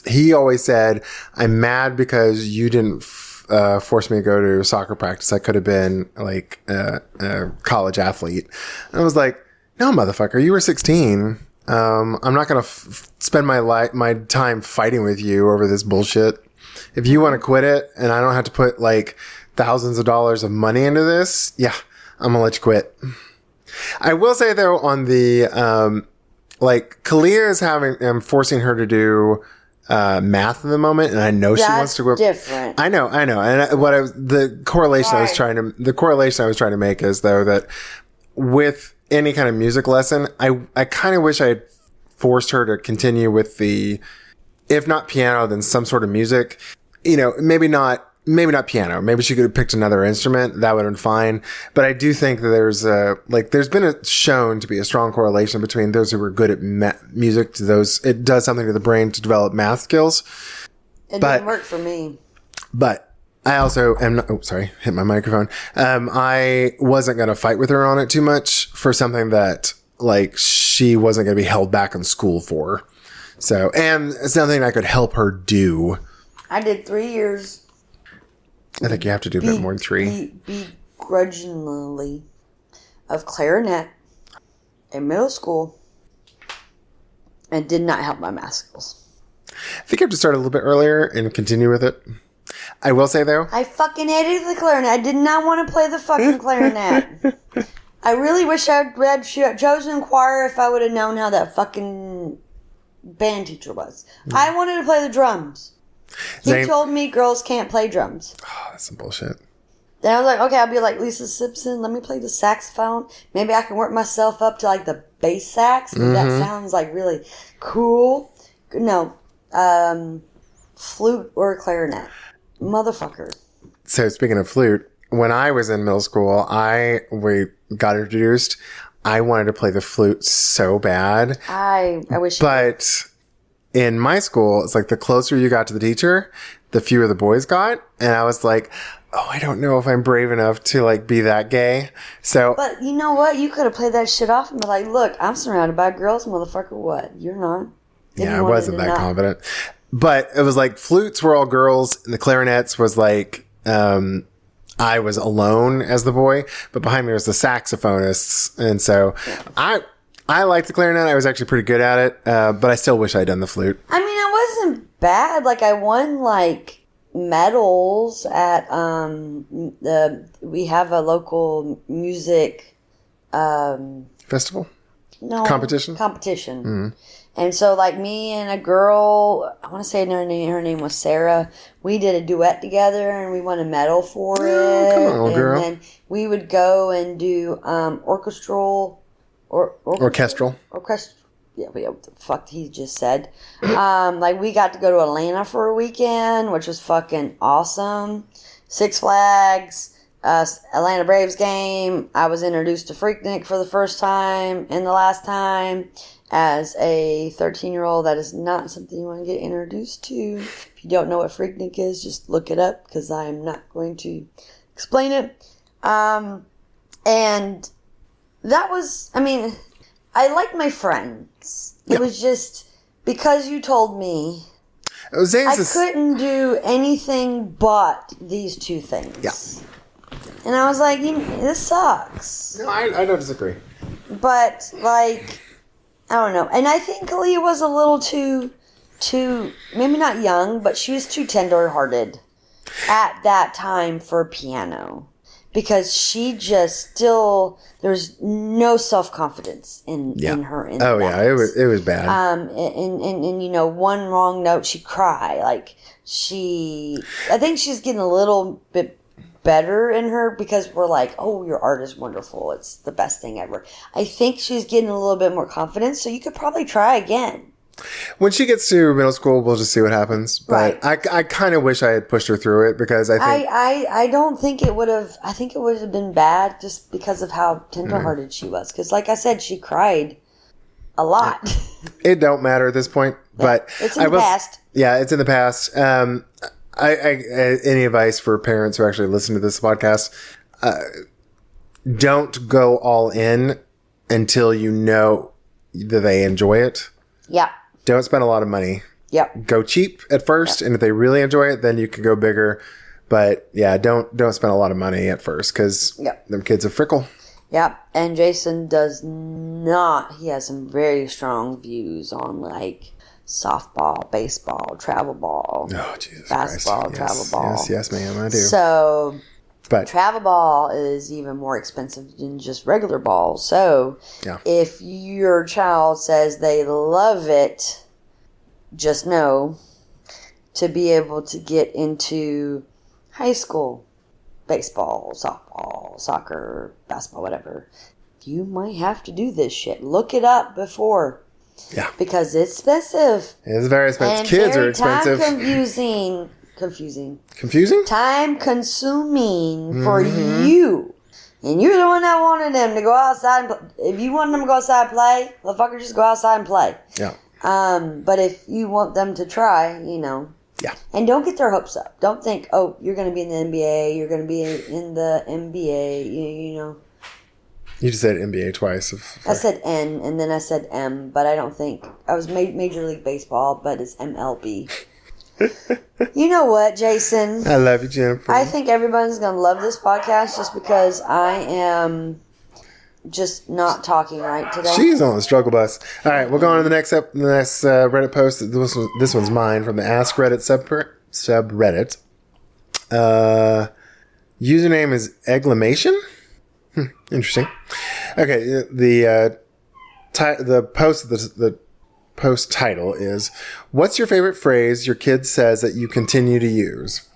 he always said, I'm mad because you didn't force me to go to soccer practice. I could have been like a college athlete. And I was like, no, motherfucker, you were 16. I'm not going to spend my time fighting with you over this bullshit. If you want to quit it and I don't have to put like thousands of dollars of money into this, yeah, I'm going to let you quit. I will say though, on the, like Kalia is I'm forcing her to do, math at the moment. And I know she wants to go different. I know. And the correlation I was trying to make is though that with any kind of music lesson, I kind of wish I had forced her to continue with if not piano, then some sort of music. You know, maybe not piano. Maybe she could have picked another instrument. That would have been fine. But I do think that there's been shown to be a strong correlation between those who were good at music to those. It does something to the brain to develop math skills. It didn't work for me. But I also am not, hit my microphone. I wasn't going to fight with her on it too much for something that like she wasn't going to be held back in school for. So, and it's something I could help her do. I did 3 years. I think you have to do a bit more than 3. Begrudgingly of clarinet in middle school and did not help my math skills. I think you have to start a little bit earlier and continue with it. I will say though, I fucking hated the clarinet. I did not want to play the fucking clarinet. I really wish I had chosen choir if I would have known how that fucking band teacher was. I wanted to play the drums. He told me girls can't play drums. Oh, that's some bullshit. Then I was like, okay, I'll be like Lisa Simpson. Let me play the saxophone. Maybe I can work myself up to like the bass sax. That sounds like really cool. No, flute or clarinet. Motherfucker. So speaking of flute, when I was in middle school, we got introduced. I wanted to play the flute so bad. I wish. But in my school, it's like the closer you got to the teacher, the fewer the boys got. And I was like, oh, I don't know if I'm brave enough to like be that gay. So, but you know what? You could have played that shit off and be like, look, I'm surrounded by girls, motherfucker. What? You're not. Yeah, I wasn't that confident. But it was like flutes were all girls and the clarinets was like, I was alone as the boy, but behind me was the saxophonists. And so I liked the clarinet. I was actually pretty good at it. But I still wish I'd done the flute. I mean, it wasn't bad. Like I won like medals at, we have a local music, festival? No. Competition. Mm-hmm. And so, like, me and a girl, I want to say her name was Sarah, we did a duet together, and we won a medal for it. Come on, girl. And then we would go and do orchestral. Yeah, what the fuck he just said. Like, we got to go to Atlanta for a weekend, which was fucking awesome. Six Flags, Atlanta Braves game. I was introduced to Freaknik for the first time and the last time. As a 13-year-old, that is not something you want to get introduced to. If you don't know what Freaknik is, just look it up because I am not going to explain it. And that was, I mean, I liked my friends. It was just because you told me I couldn't do anything but these two things. Yeah. And I was like, this sucks. No, I don't disagree. But, like, I don't know. And I think Kalia was a little too, maybe not young, but she was too tender-hearted at that time for piano. Because she just still, there's no self-confidence in her. It was bad. And you know, one wrong note, she'd cry. Like, I think she's getting a little bit better in her because we're like, oh, your art is wonderful. It's the best thing ever. I think she's getting a little bit more confidence, so you could probably try again. When she gets to middle school, we'll just see what happens. But right. I kind of wish I had pushed her through it because I think... I don't think it would have... I think it would have been bad just because of how tenderhearted she was. Because like I said, she cried a lot. It don't matter at this point. But it's in the past. Yeah, it's in the past. Any advice for parents who actually listen to this podcast? don't go all in until you know that they enjoy it. Yeah. Don't spend a lot of money. Yep. Go cheap at first, and if they really enjoy it, then you can go bigger. But yeah, don't spend a lot of money at first because them kids are fickle. Yep. And Jason does not. He has some very strong views on like softball, baseball, travel ball, basketball, Christ. travel ball. Yes, ma'am, I do. So, but travel ball is even more expensive than just regular ball. So, if your child says they love it, just know to be able to get into high school, baseball, softball, soccer, basketball, whatever, you might have to do this shit. Look it up before. Yeah. Because it's expensive. It's very expensive. And Kids very are expensive. Confusing. Confusing? Time consuming for you. And you're the one that wanted them to go outside and play. If you want them to go outside and play, motherfucker, just go outside and play. Yeah. But if you want them to try, Yeah. And don't get their hopes up. Don't think, oh, you're going to be in the NBA, you're going to be in the NBA, You just said NBA twice. I said N, and then I said M, but I don't think... I was Major League Baseball, but it's MLB. You know what, Jason? I love you, Jennifer. I think everyone's going to love this podcast just because I am just not talking right today. She's on the struggle bus. All right, we'll go on to the next Reddit post. This one's mine from the Ask Reddit subreddit. Username is Egglamation? Interesting. Okay, the post title is, what's your favorite phrase your kid says that you continue to use?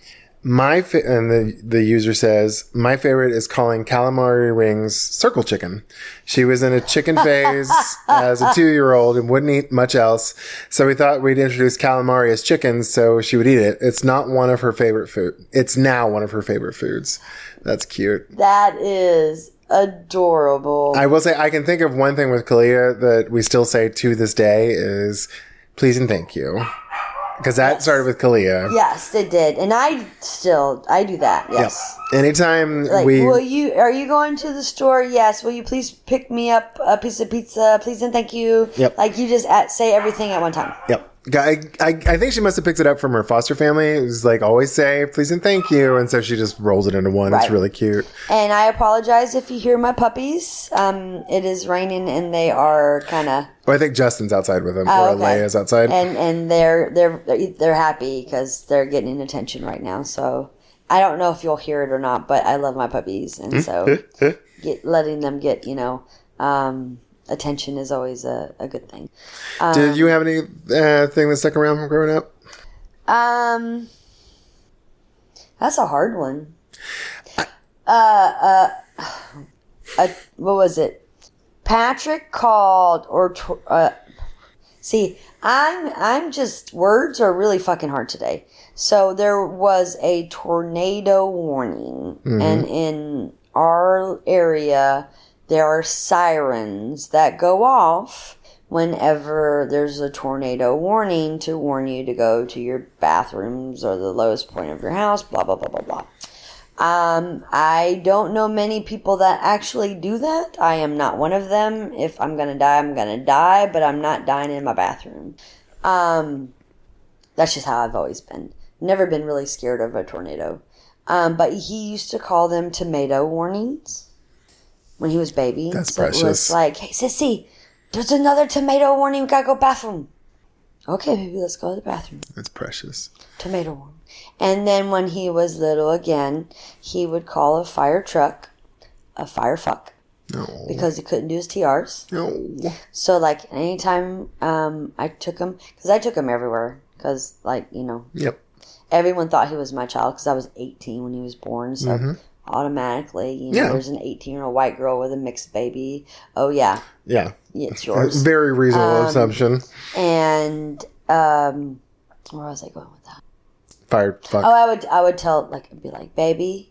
And the user says, my favorite is calling calamari rings circle chicken. She was in a chicken phase as a 2-year-old and wouldn't eat much else. So we thought we'd introduce calamari as chicken so she would eat it. It's not one of her favorite food. It's now one of her favorite foods. That's cute. That is adorable. I will say, I can think of one thing with Kalia that we still say to this day is please and thank you. Because that started with Kalia. Yes, it did. And I do that. Yes. Yep. Anytime are you going to the store? Yes. Will you please pick me up a piece of pizza? Please and thank you. Yep. Like you just say everything at one time. Yep. I think she must have picked it up from her foster family. It was like, always say please and thank you. And so she just rolls it into one. Right. It's really cute. And I apologize if you hear my puppies. It is raining and they are kind of... Well, I think Justin's outside with them. Or Leia's outside. And they're happy because they're getting attention right now. So I don't know if you'll hear it or not, but I love my puppies. And so letting them get, attention is always a good thing. Did you have any thing that stuck around from growing up? That's a hard one. What was it? Patrick called see, I'm just, words are really fucking hard today. So there was a tornado warning, and in our area there are sirens that go off whenever there's a tornado warning to warn you to go to your bathrooms or the lowest point of your house, blah, blah, blah, blah, blah. I don't know many people that actually do that. I am not one of them. If I'm going to die, I'm going to die, but I'm not dying in my bathroom. That's just how I've always been. Never been really scared of a tornado. But he used to call them tomato warnings when he was baby. That's so precious. It was like, hey, sissy, there's another tomato warning. We gotta go bathroom. Okay, baby, let's go to the bathroom. That's precious. Tomato warning. And then when he was little again, he would call a fire truck a fire fuck. No. Because he couldn't do his TRs. No. So, like, anytime I took him, because I took him everywhere. Because, like, Yep. Everyone thought he was my child because I was 18 when he was born. So, automatically, there's an 18-year-old white girl with a mixed baby. Oh, yeah. Yeah. It's yours. Very reasonable assumption. And, where was I going with that? Fire fuck. Oh, I would tell, I'd be like, baby,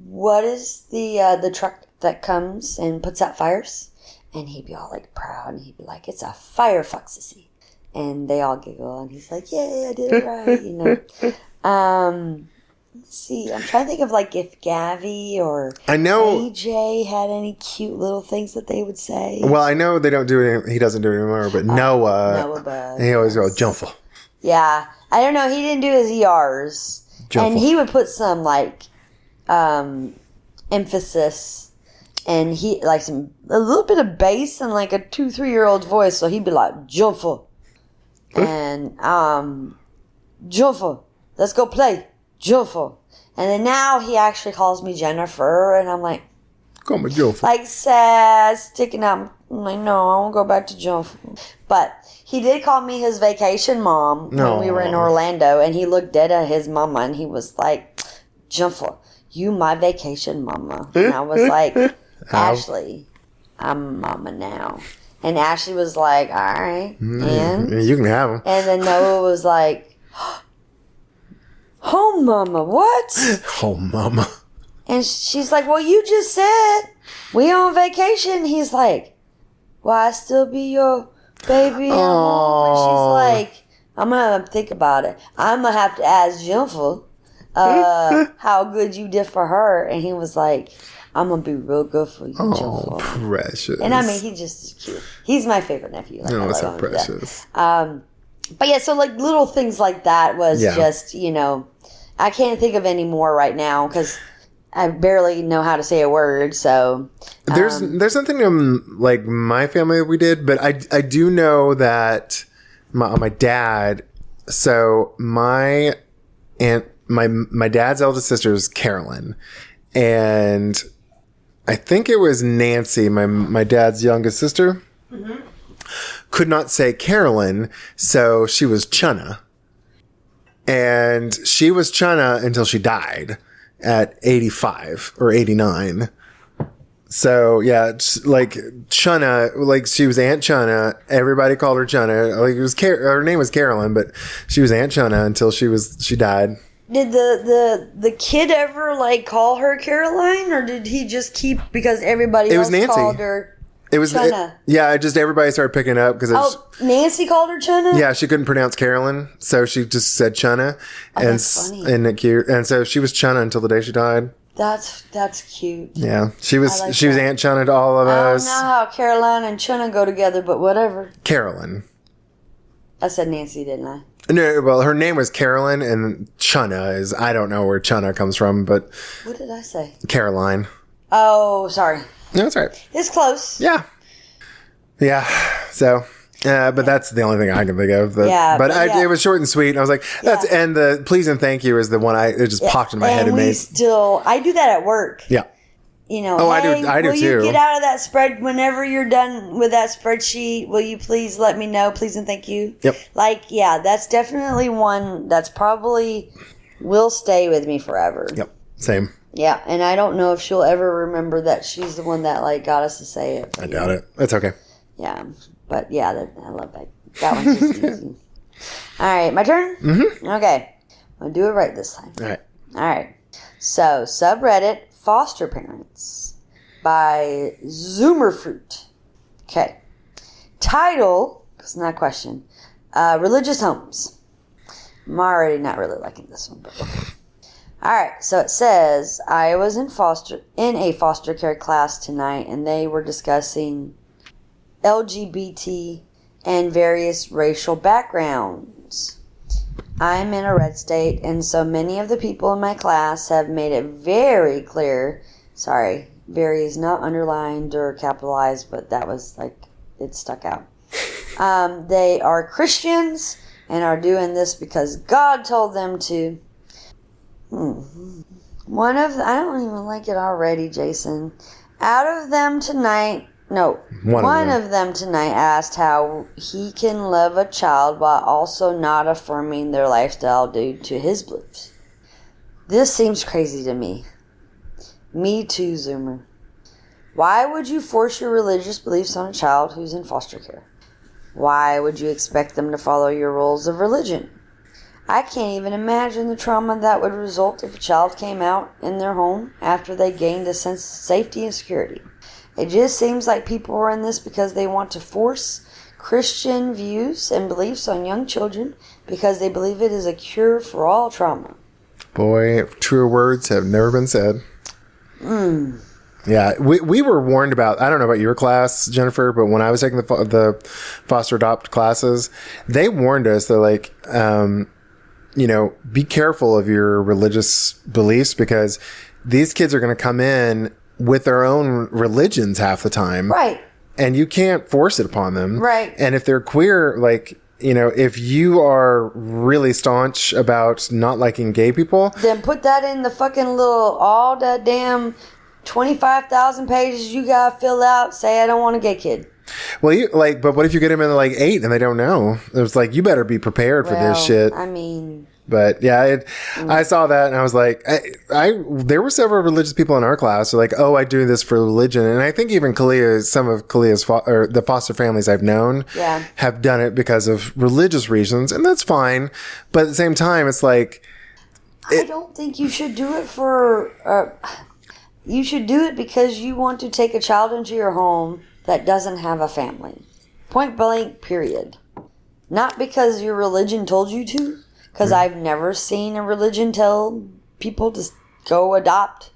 what is the truck that comes and puts out fires? And he'd be all, proud, and he'd be like, it's a fire fuck, sissy. And they all giggle, and he's like, yay, I did it right, Let's see, I'm trying to think of like if Gavi or I know AJ had any cute little things that they would say. Well, I know they don't do it. He doesn't do it anymore. But Noah, Bud, he always goes Jumful. Yeah, I don't know. He didn't do his ERs, and he would put some like emphasis, and he like a little bit of bass and like a 2-3-year-old voice. So he'd be like Jumful, and Jumful, let's go play Jumful. And then now he actually calls me Jennifer, and I'm like, call me Jumful. Like sad, sticking out. I'm like, no, I won't go back to Jumful. But he did call me his vacation mom when we were in Orlando, and he looked dead at his mama, and he was like, Jumful, you my vacation mama. And I was like, Ashley, I'm mama now. And Ashley was like, all right, and you can have him. And then Noah was like, oh, mama, what? Oh, mama. And she's like, well, you just said we on vacation. He's like, will I still be your baby? And she's like, I'm going to think about it. I'm going to have to ask Jennifer how good you did for her. And he was like, I'm going to be real good for you, Jennifer. Precious. And I mean, he just is cute. He's my favorite nephew. Like, oh, so precious. But yeah, so like little things like that was just, I can't think of any more right now because I barely know how to say a word. So there's nothing like my family that we did, but I do know that my dad. So my aunt, my dad's eldest sister is Carolyn, and I think it was Nancy, my dad's youngest sister. Mm-hmm. Could not say Carolyn, so she was Chunna. And she was Chunna until she died at 85 or 89. So, yeah, like Chunna, like she was Aunt Chunna. Everybody called her Chunna. Like it was her name was Carolyn, but she was Aunt Chunna until she died. Did the kid ever like call her Caroline, or did he just keep because everybody else called her? It was just everybody started picking up because Nancy called her Chunna. Yeah, she couldn't pronounce Carolyn, so she just said Chunna, that's funny. And so she was Chunna until the day she died. That's cute. Yeah, she was Aunt Chunna to all of us. I don't know how Caroline and Chunna go together, but whatever. Carolyn. I said Nancy, didn't I? No, well, her name was Carolyn, and Chunna is I don't know where Chunna comes from, but what did I say? Caroline. Oh, sorry. No, that's right. It's close. Yeah. So, but that's the only thing I can think of. It was short and sweet. And I was like, and the please and thank you is the one it just popped in my head and made. I do that at work. Yeah. I do too. Will you get out of that spread whenever you're done with that spreadsheet? Will you please let me know? Please and thank you. Yep. That's definitely one that's probably will stay with me forever. Yep. Same. Yeah, and I don't know if she'll ever remember that she's the one that got us to say it. I doubt it. That's okay. Yeah, but yeah, I love that. That one's just easy. All right, my turn? Mm-hmm. Okay. I'll do it right this time. All right. So, subreddit Foster Parents by Zoomerfruit. Okay. Title, it's not a question, Religious Homes. I'm already not really liking this one, but okay. All right, so it says, I was in a foster care class tonight, and they were discussing LGBT and various racial backgrounds. I'm in a red state, and so many of the people in my class have made it very clear. Sorry, very is not underlined or capitalized, but that was it stuck out. They are Christians and are doing this because God told them to. One of I don't even like it already, Jason. One of them tonight asked how he can love a child while also not affirming their lifestyle due to his beliefs. This seems crazy to me. Me too, Zoomer. Why would you force your religious beliefs on a child who's in foster care? Why would you expect them to follow your rules of religion? I can't even imagine the trauma that would result if a child came out in their home after they gained a sense of safety and security. It just seems like people are in this because they want to force Christian views and beliefs on young children because they believe it is a cure for all trauma. Boy, truer words have never been said. Yeah, we were warned about, I don't know about your class, Jennifer, but when I was taking the foster adopt classes, they warned us. They're like, be careful of your religious beliefs because these kids are going to come in with their own religions half the time. Right. And you can't force it upon them. Right. And if they're queer, like, if you are really staunch about not liking gay people, then put that in the fucking all that damn 25,000 pages you gotta fill out. Say I don't want a gay kid. Well, but what if you get them in like 8 and they don't know? It's like, you better be prepared for this shit. I mean, but yeah, I saw that and I was like, there were several religious people in our class who are like, oh, I do this for religion. And I think even some of Kalia's or the foster families I've known have done it because of religious reasons. And that's fine. But at the same time, it's like, I don't think you should do it for, you should do it because you want to take a child into your home that doesn't have a family. Point blank, period. Not because your religion told you to. Because I've never seen a religion tell people to go adopt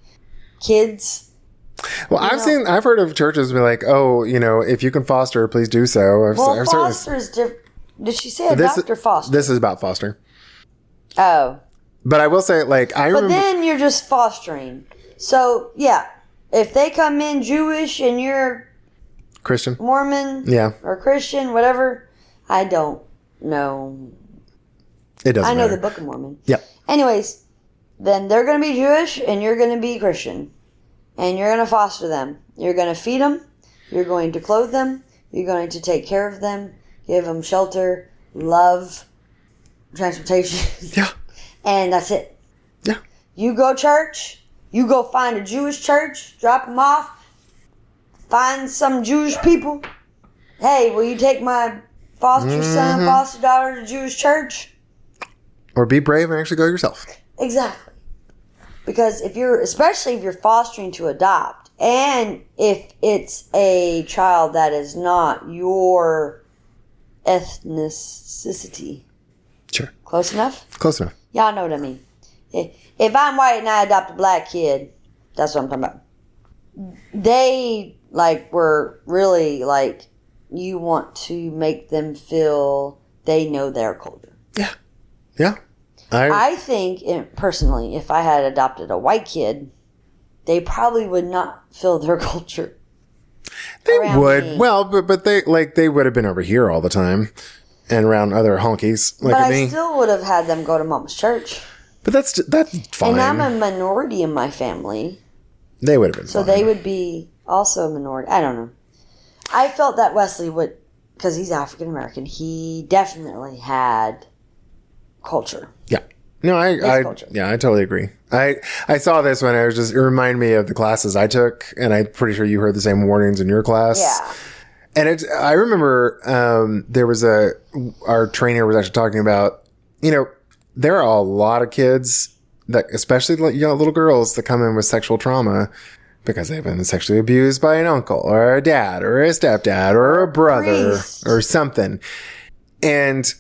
kids. Well, I've heard of churches be like, oh, if you can foster, please do so. Foster is different. Did she say adopt or foster? This is about foster. Oh. But I will say, like, But then you're just fostering. So, yeah. If they come in Jewish and you're Christian, Mormon, or Christian, whatever, I don't know. It doesn't matter. I know the Book of Mormon. Yep. Anyways, then they're going to be Jewish and you're going to be Christian. And you're going to foster them. You're going to feed them. You're going to clothe them. You're going to take care of them. Give them shelter, love, transportation. Yeah. And that's it. Yeah. You go church. You go find a Jewish church. Drop them off. Find some Jewish people. Hey, will you take my foster son, foster daughter to Jewish church? Or be brave and actually go yourself. Exactly. Because especially if you're fostering to adopt, and if it's a child that is not your ethnicity. Sure. Close enough? Close enough. Y'all know what I mean. If I'm white and I adopt a black kid, that's what I'm talking about. They, were really, you want to make them feel they know their culture. Yeah. Yeah. I think, personally, if I had adopted a white kid, they probably would not feel their culture. They would. Me. Well, but they would have been over here all the time and around other honkies like but me. I still would have had them go to Mama's church. But that's fine. And I'm a minority in my family. They would have been so fine. They would be also a minority. I don't know. I felt that Wesley would, because he's African American, he definitely had culture. Yeah. No, I totally agree. I saw this when it reminded me of the classes I took, and I'm pretty sure you heard the same warnings in your class. Yeah. And I remember our trainer was actually talking about, there are a lot of kids that, especially little girls that come in with sexual trauma because they've been sexually abused by an uncle or a dad or a stepdad or a brother priest or something. And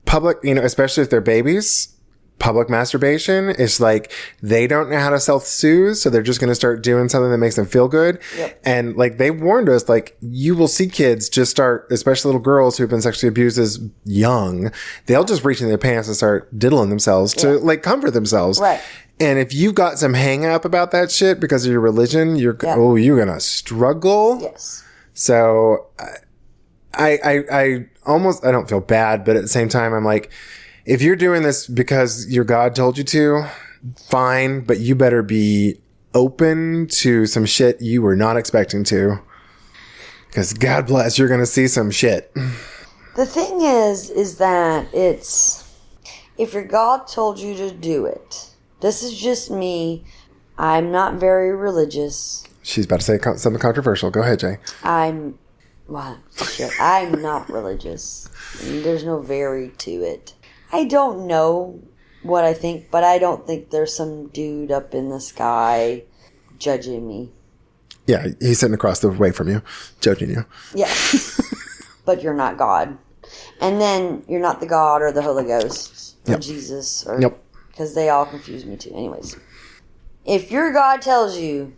public, especially if they're babies, public masturbation is like, they don't know how to self-soothe, so they're just going to start doing something that makes them feel good. Yep. And they warned us, you will see kids just start, especially little girls who've been sexually abused as young, they'll just reach in their pants and start diddling themselves to comfort themselves. Right. And if you've got some hang up about that shit because of your religion, you're going to struggle. Yes. So I almost, I don't feel bad, but at the same time, I'm like, if you're doing this because your God told you to, fine, but you better be open to some shit you were not expecting to. Because God bless, you're going to see some shit. The thing is that if your God told you to do it, this is just me. I'm not very religious. She's about to say something controversial. Go ahead, Jay. I'm not religious. There's no very to it. I don't know what I think, but I don't think there's some dude up in the sky judging me. Yeah, he's sitting across the way from you, judging you. Yeah. But you're not God. And then you're not the God or the Holy Ghost or Jesus or because they all confuse me too. Anyways, if your God tells you,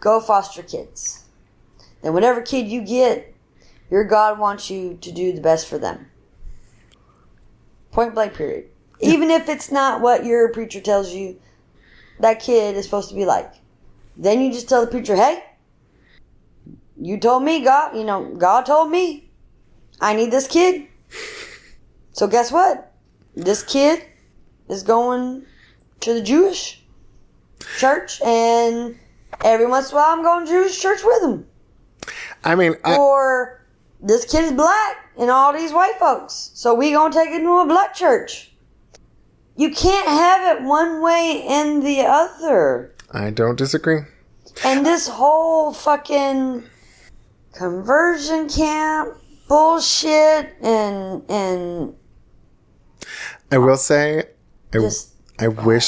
go foster kids, then whatever kid you get, your God wants you to do the best for them. Point blank, period. Even if it's not what your preacher tells you that kid is supposed to be like. Then you just tell the preacher, hey, you told me, God, God told me I need this kid. So guess what? This kid is going to the Jewish church, and every once in a while I'm going to Jewish church with him. I mean, or this kid is black and all these white folks, so we gonna take him to a black church. You can't have it one way and the other. I don't disagree. And this whole fucking conversion camp bullshit and I will say, just I wish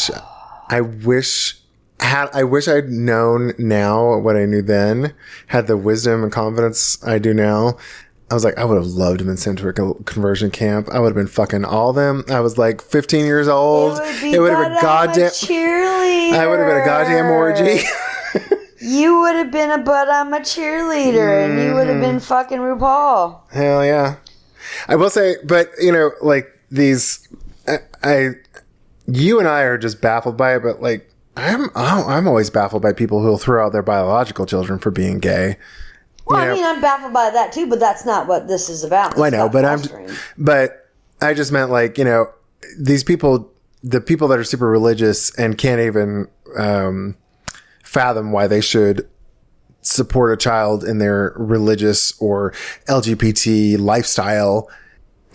I'd known now what I knew then, had the wisdom and confidence I do now. I was like, I would have loved to have been sent to a conversion camp. I would have been fucking all of them. I was like 15 years old. It would have been goddamn cheerleader. I would have been a goddamn orgy. You would have been but I'm a cheerleader, and you would have been fucking RuPaul. Hell yeah. I will say, but like these, you and I are just baffled by it, but like, I'm always baffled by people who'll throw out their biological children for being gay. Well, I mean, I'm baffled by that too, but that's not what this is about. Well, I know, but I just meant like, these people, the people that are super religious and can't even fathom why they should support a child in their religious or LGBT lifestyle.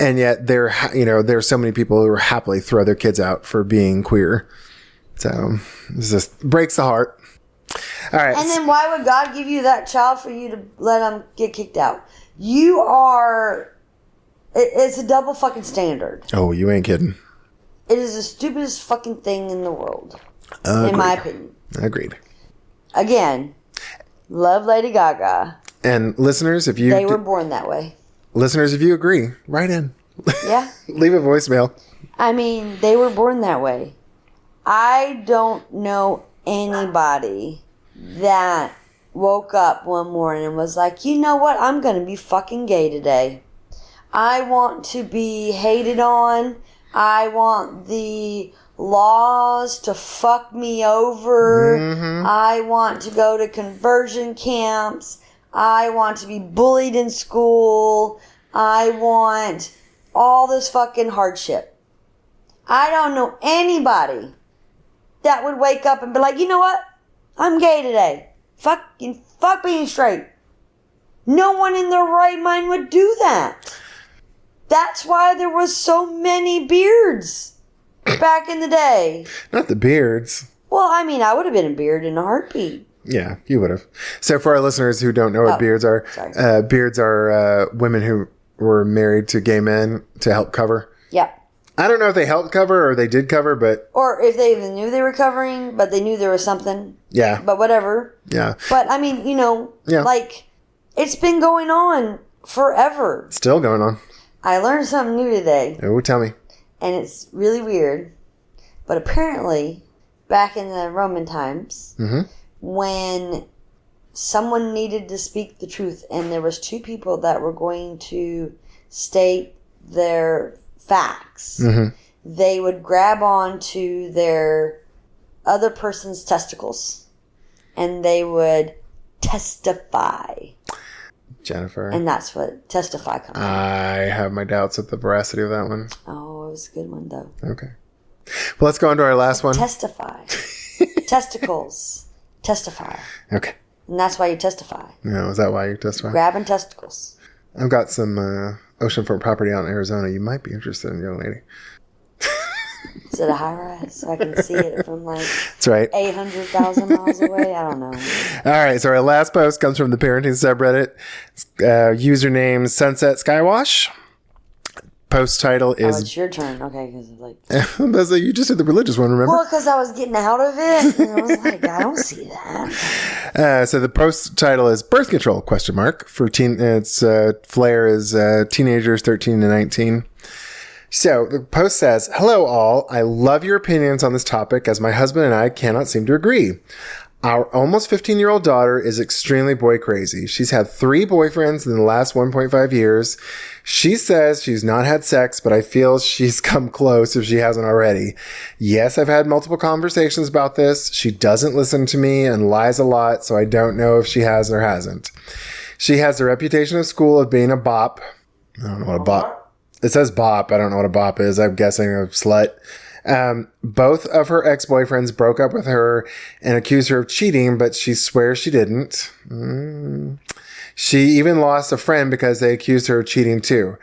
And yet there's so many people who happily throw their kids out for being queer. So this just breaks the heart. All right. And then why would God give you that child for you to let them get kicked out? It's a double fucking standard. Oh, you ain't kidding. It is the stupidest fucking thing in the world. Agreed. In my opinion. Agreed. Again, love Lady Gaga. And listeners, if you... They were born that way. Listeners, if you agree, write in. Yeah. Leave a voicemail. I mean, they were born that way. I don't know anybody that woke up one morning and was like, you know what? I'm going to be fucking gay today. I want to be hated on. I want the laws to fuck me over. Mm-hmm. I want to go to conversion camps. I want to be bullied in school. I want all this fucking hardship. I don't know anybody that would wake up and be like, you know what? I'm gay today. Fuck being straight. No one in their right mind would do that. That's why there was so many beards back in the day. Not the beards. Well, I mean, I would have been a beard in a heartbeat. Yeah, you would have. So for our listeners who don't know what beards are women who were married to gay men to help cover. Yeah. I don't know if they helped cover or they did cover, but... Or if they even knew they were covering, but they knew there was something. Yeah. But whatever. Yeah. But, I mean, like, it's been going on forever. Still going on. I learned something new today. Oh, tell me. And it's really weird. But apparently, back in the Roman times, when someone needed to speak the truth and there was two people that were going to state their facts, they would grab onto their other person's testicles and they would testify. Jennifer. And that's what testify comes from. I have my doubts of the veracity of that one. Oh, it was a good one, though. Okay. Well, let's go on to our last one. Testify. Testicles. Testify. Okay. And that's why you testify. No, is that why you testify? Grabbing testicles. I've got some oceanfront property out in Arizona. You might be interested in, young lady. Is it a high rise? So I can see it from like that's right. 800,000 miles away? I don't know. All right. So our last post comes from the parenting subreddit. Username Sunset Skywash. Post title is... Oh, it's your turn. Okay. Because like... you just did the religious one, remember? Well, because I was getting out of it. And I was like, I don't see that. So the post title is Birth Control, question mark. For teen, it's Flair is teenagers 13 to 19. So the post says, hello all. I love your opinions on this topic as my husband and I cannot seem to agree. Our almost 15-year-old daughter is extremely boy crazy. She's had 3 boyfriends in the last 1.5 years. She says she's not had sex, but I feel she's come close if she hasn't already. Yes, I've had multiple conversations about this. She doesn't listen to me and lies a lot, so I don't know if she has or hasn't. She has a reputation at school of being a bop. I don't know what a bop. It says bop. I don't know what a bop is. I'm guessing a slut. Both of her ex-boyfriends broke up with her and accused her of cheating, but she swears she didn't. She even lost a friend because they accused her of cheating too.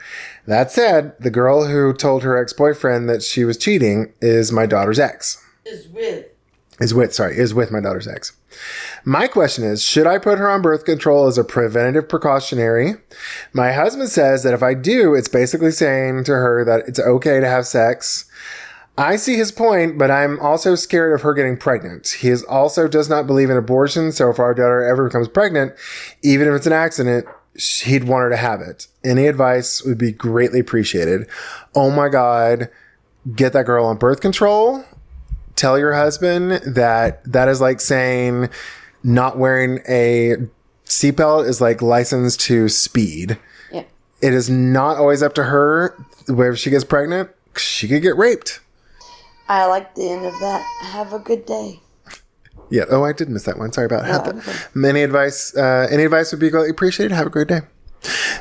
That said, the girl who told her ex-boyfriend that she was cheating is my daughter's ex. Is with my daughter's ex. My question is, should I put her on birth control as a preventative precautionary? My husband says that if I do, it's basically saying to her that it's okay to have sex. I see his point, but I'm also scared of her getting pregnant. He also does not believe in abortion, so if our daughter ever becomes pregnant, even if it's an accident, he'd want her to have it. Any advice would be greatly appreciated. Oh my God, get that girl on birth control. Tell your husband that is like saying not wearing a seatbelt is like license to speed. Yeah. It is not always up to her. Where if she gets pregnant, she could get raped. I like the end of that. Have a good day. Yeah. Oh, I did miss that one. Sorry about that. Okay. Any advice would be greatly appreciated. Have a great day.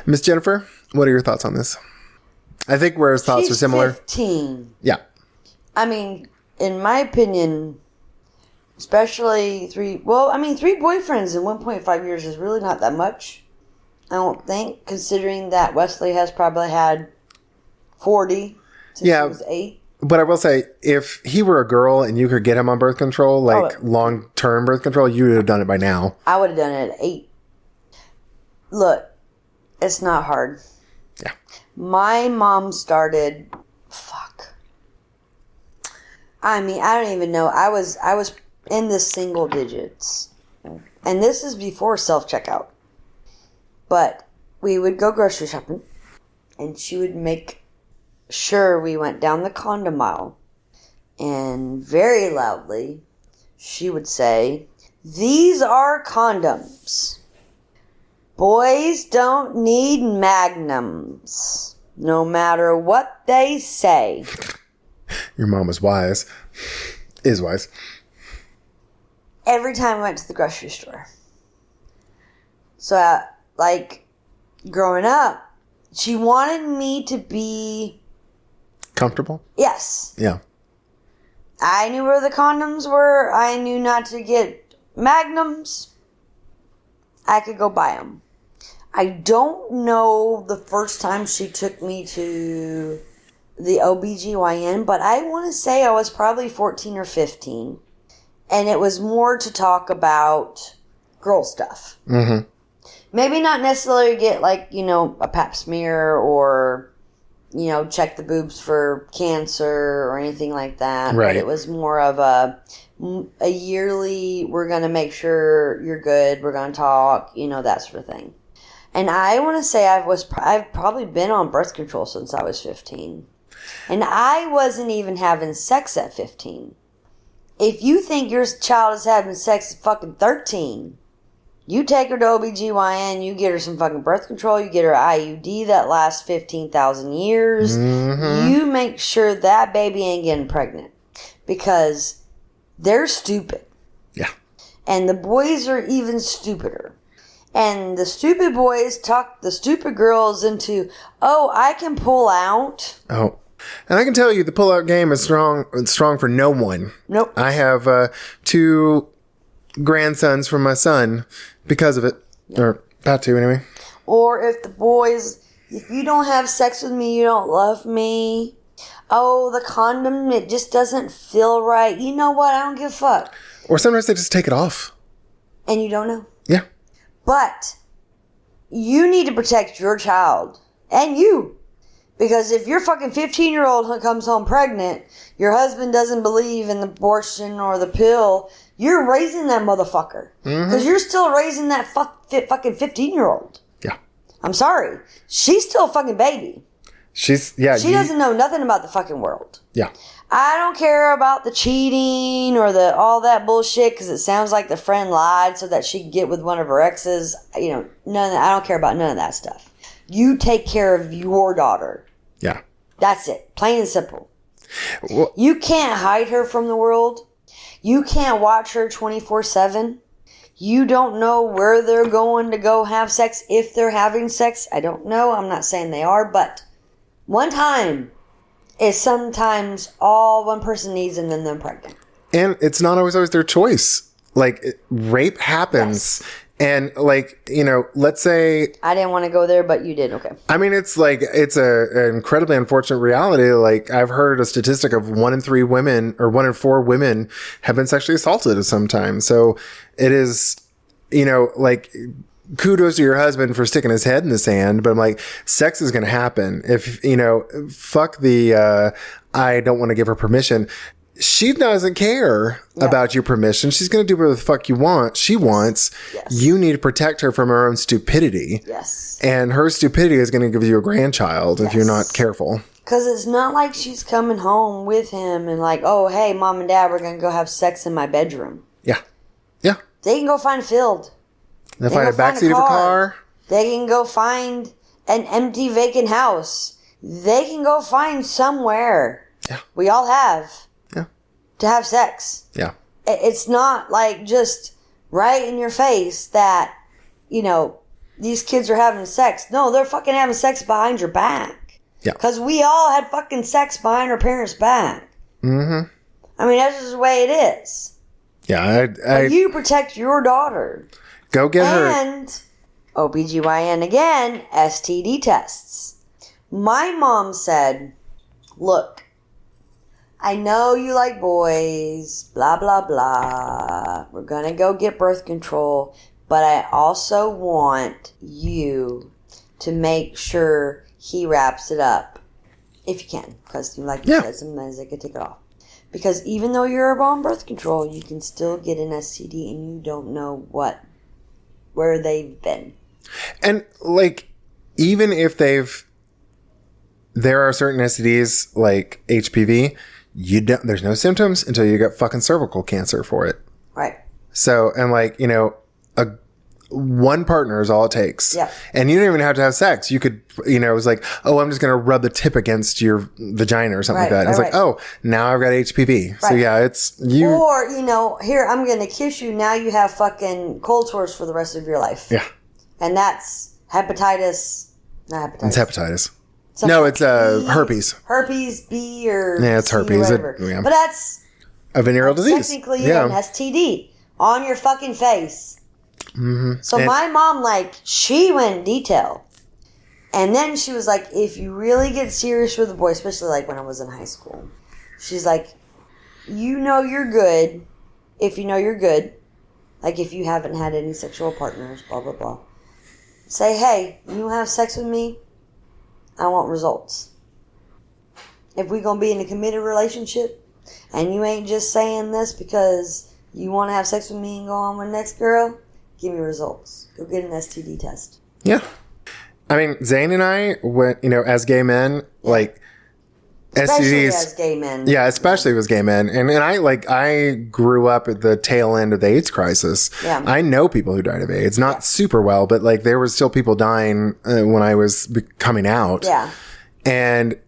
Miss Jennifer, what are your thoughts on this? I think Rare's thoughts are similar. 15. Yeah. I mean, in my opinion, especially 3 boyfriends in 1.5 years is really not that much. I don't think, considering that Wesley has probably had 40 since he was 8. But I will say, if he were a girl and you could get him on birth control, like long-term birth control, you would have done it by now. I would have done it at 8. Look, it's not hard. Yeah. My mom started... I mean, I don't even know. I was in the single digits. And this is before self-checkout. But we would go grocery shopping. And she would make sure we went down the condom aisle. And very loudly, she would say, "These are condoms. Boys don't need magnums. No matter what they say." Your mom was wise. Is wise. Every time I went to the grocery store. So, growing up, she wanted me to be... comfortable? Yes. Yeah. I knew where the condoms were. I knew not to get magnums. I could go buy them. I don't know the first time she took me to... the OBGYN, but I want to say I was probably 14 or 15. And it was more to talk about girl stuff. Mm-hmm. Maybe not necessarily get a pap smear or, check the boobs for cancer or anything like that. Right. But it was more of a yearly, we're going to make sure you're good, we're going to talk, that sort of thing. And I want to say I've probably been on birth control since I was 15. And I wasn't even having sex at 15. If you think your child is having sex at fucking 13, you take her to OBGYN, you get her some fucking birth control, you get her IUD that lasts 15,000 years. Mm-hmm. You make sure that baby ain't getting pregnant. Because they're stupid. Yeah. And the boys are even stupider. And the stupid boys talk the stupid girls into, oh, I can pull out. Oh. And I can tell you the pull-out game is strong. It's strong for no one. Nope. I have 2 grandsons from my son because of it. Yep. Or about to, anyway. Or if the boys, if you don't have sex with me, you don't love me. Oh, the condom, it just doesn't feel right. You know what? I don't give a fuck. Or sometimes they just take it off. And you don't know. Yeah. But you need to protect your child. And you. Because if your fucking 15-year-old comes home pregnant, your husband doesn't believe in the abortion or the pill, you're raising that motherfucker. Because you're still raising that fucking 15-year-old. Yeah. I'm sorry. She's still a fucking baby. She doesn't know nothing about the fucking world. Yeah. I don't care about the cheating or the all that bullshit because it sounds like the friend lied so that she could get with one of her exes. You know, I don't care about none of that stuff. You take care of your daughter. Yeah. That's it. Plain and simple. Well, You can't hide her from the world. You can't watch her 24/7. You don't know where they're going to go have sex, if they're having sex. I don't know. I'm not saying they are, but one time is sometimes all one person needs and then they're pregnant. and it's not always their choice. Like, rape happens. Yes. And, like, you know, let's say... I didn't want to go there, but you did. Okay. I mean, it's like, it's an incredibly unfortunate reality. Like, I've heard a statistic of 1 in 3 women or 1 in 4 women have been sexually assaulted at some time. So it is, you know, like, kudos to your husband for sticking his head in the sand. But I'm like, sex is going to happen. If, you know, fuck the, I don't want to give her permission. She doesn't care about your permission. She's going to do whatever the fuck she wants. Yes. You need to protect her from her own stupidity. Yes. And her stupidity is going to give you a grandchild if you're not careful. Because it's not like she's coming home with him and like, oh, hey, mom and dad, we're going to go have sex in my bedroom. Yeah. Yeah. They can go find a field. They'll find a backseat of a car. They can go find an empty, vacant house. They can go find somewhere. Yeah. We all have. To have sex. Yeah. It's not like just right in your face that, you know, these kids are having sex. No, they're fucking having sex behind your back. Yeah. Because we all had fucking sex behind our parents' back. Mm-hmm. I mean, that's just the way it is. Yeah. You protect your daughter. Go get her. And, OBGYN again, STD tests. My mom said, look, I know you like boys, blah, blah, blah. We're going to go get birth control. But I also want you to make sure he wraps it up. If you can. Because like you said, sometimes they could take it off. Because even though you're on birth control, you can still get an STD and you don't know where they've been. And like, even if there are certain STDs like HPV, there's no symptoms until you get fucking cervical cancer for it. Right. So, and like, you know, one partner is all it takes. Yeah. And you don't even have to have sex. You could, you know, it was like, oh, I'm just going to rub the tip against your vagina or something like that. And it's like, oh, now I've got HPV. Right. So yeah, it's you. Or, you know, here, I'm going to kiss you. Now you have fucking cold sores for the rest of your life. Yeah. And that's hepatitis. Not hepatitis. It's hepatitis. No, it's herpes. Herpes B or it's C herpes. Or whatever. But that's a venereal disease. Technically an STD on your fucking face. Mm-hmm. So my mom, like, she went in detail. And then she was like, if you really get serious with a boy, especially like when I was in high school, she's like, you know you're good if you know you're good. Like if you haven't had any sexual partners, blah, blah, blah. Say, hey, you have sex with me? I want results. If we're going to be in a committed relationship and you ain't just saying this because you want to have sex with me and go on with the next girl, give me results. Go get an STD test. Yeah. I mean, Zane and I went, you know, as gay men, like, Especially STDs. as gay men. Yeah, especially as gay men. And I grew up at the tail end of the AIDS crisis. Yeah. I know people who died of AIDS. Not super well, but like there were still people dying when I was coming out. Yeah. And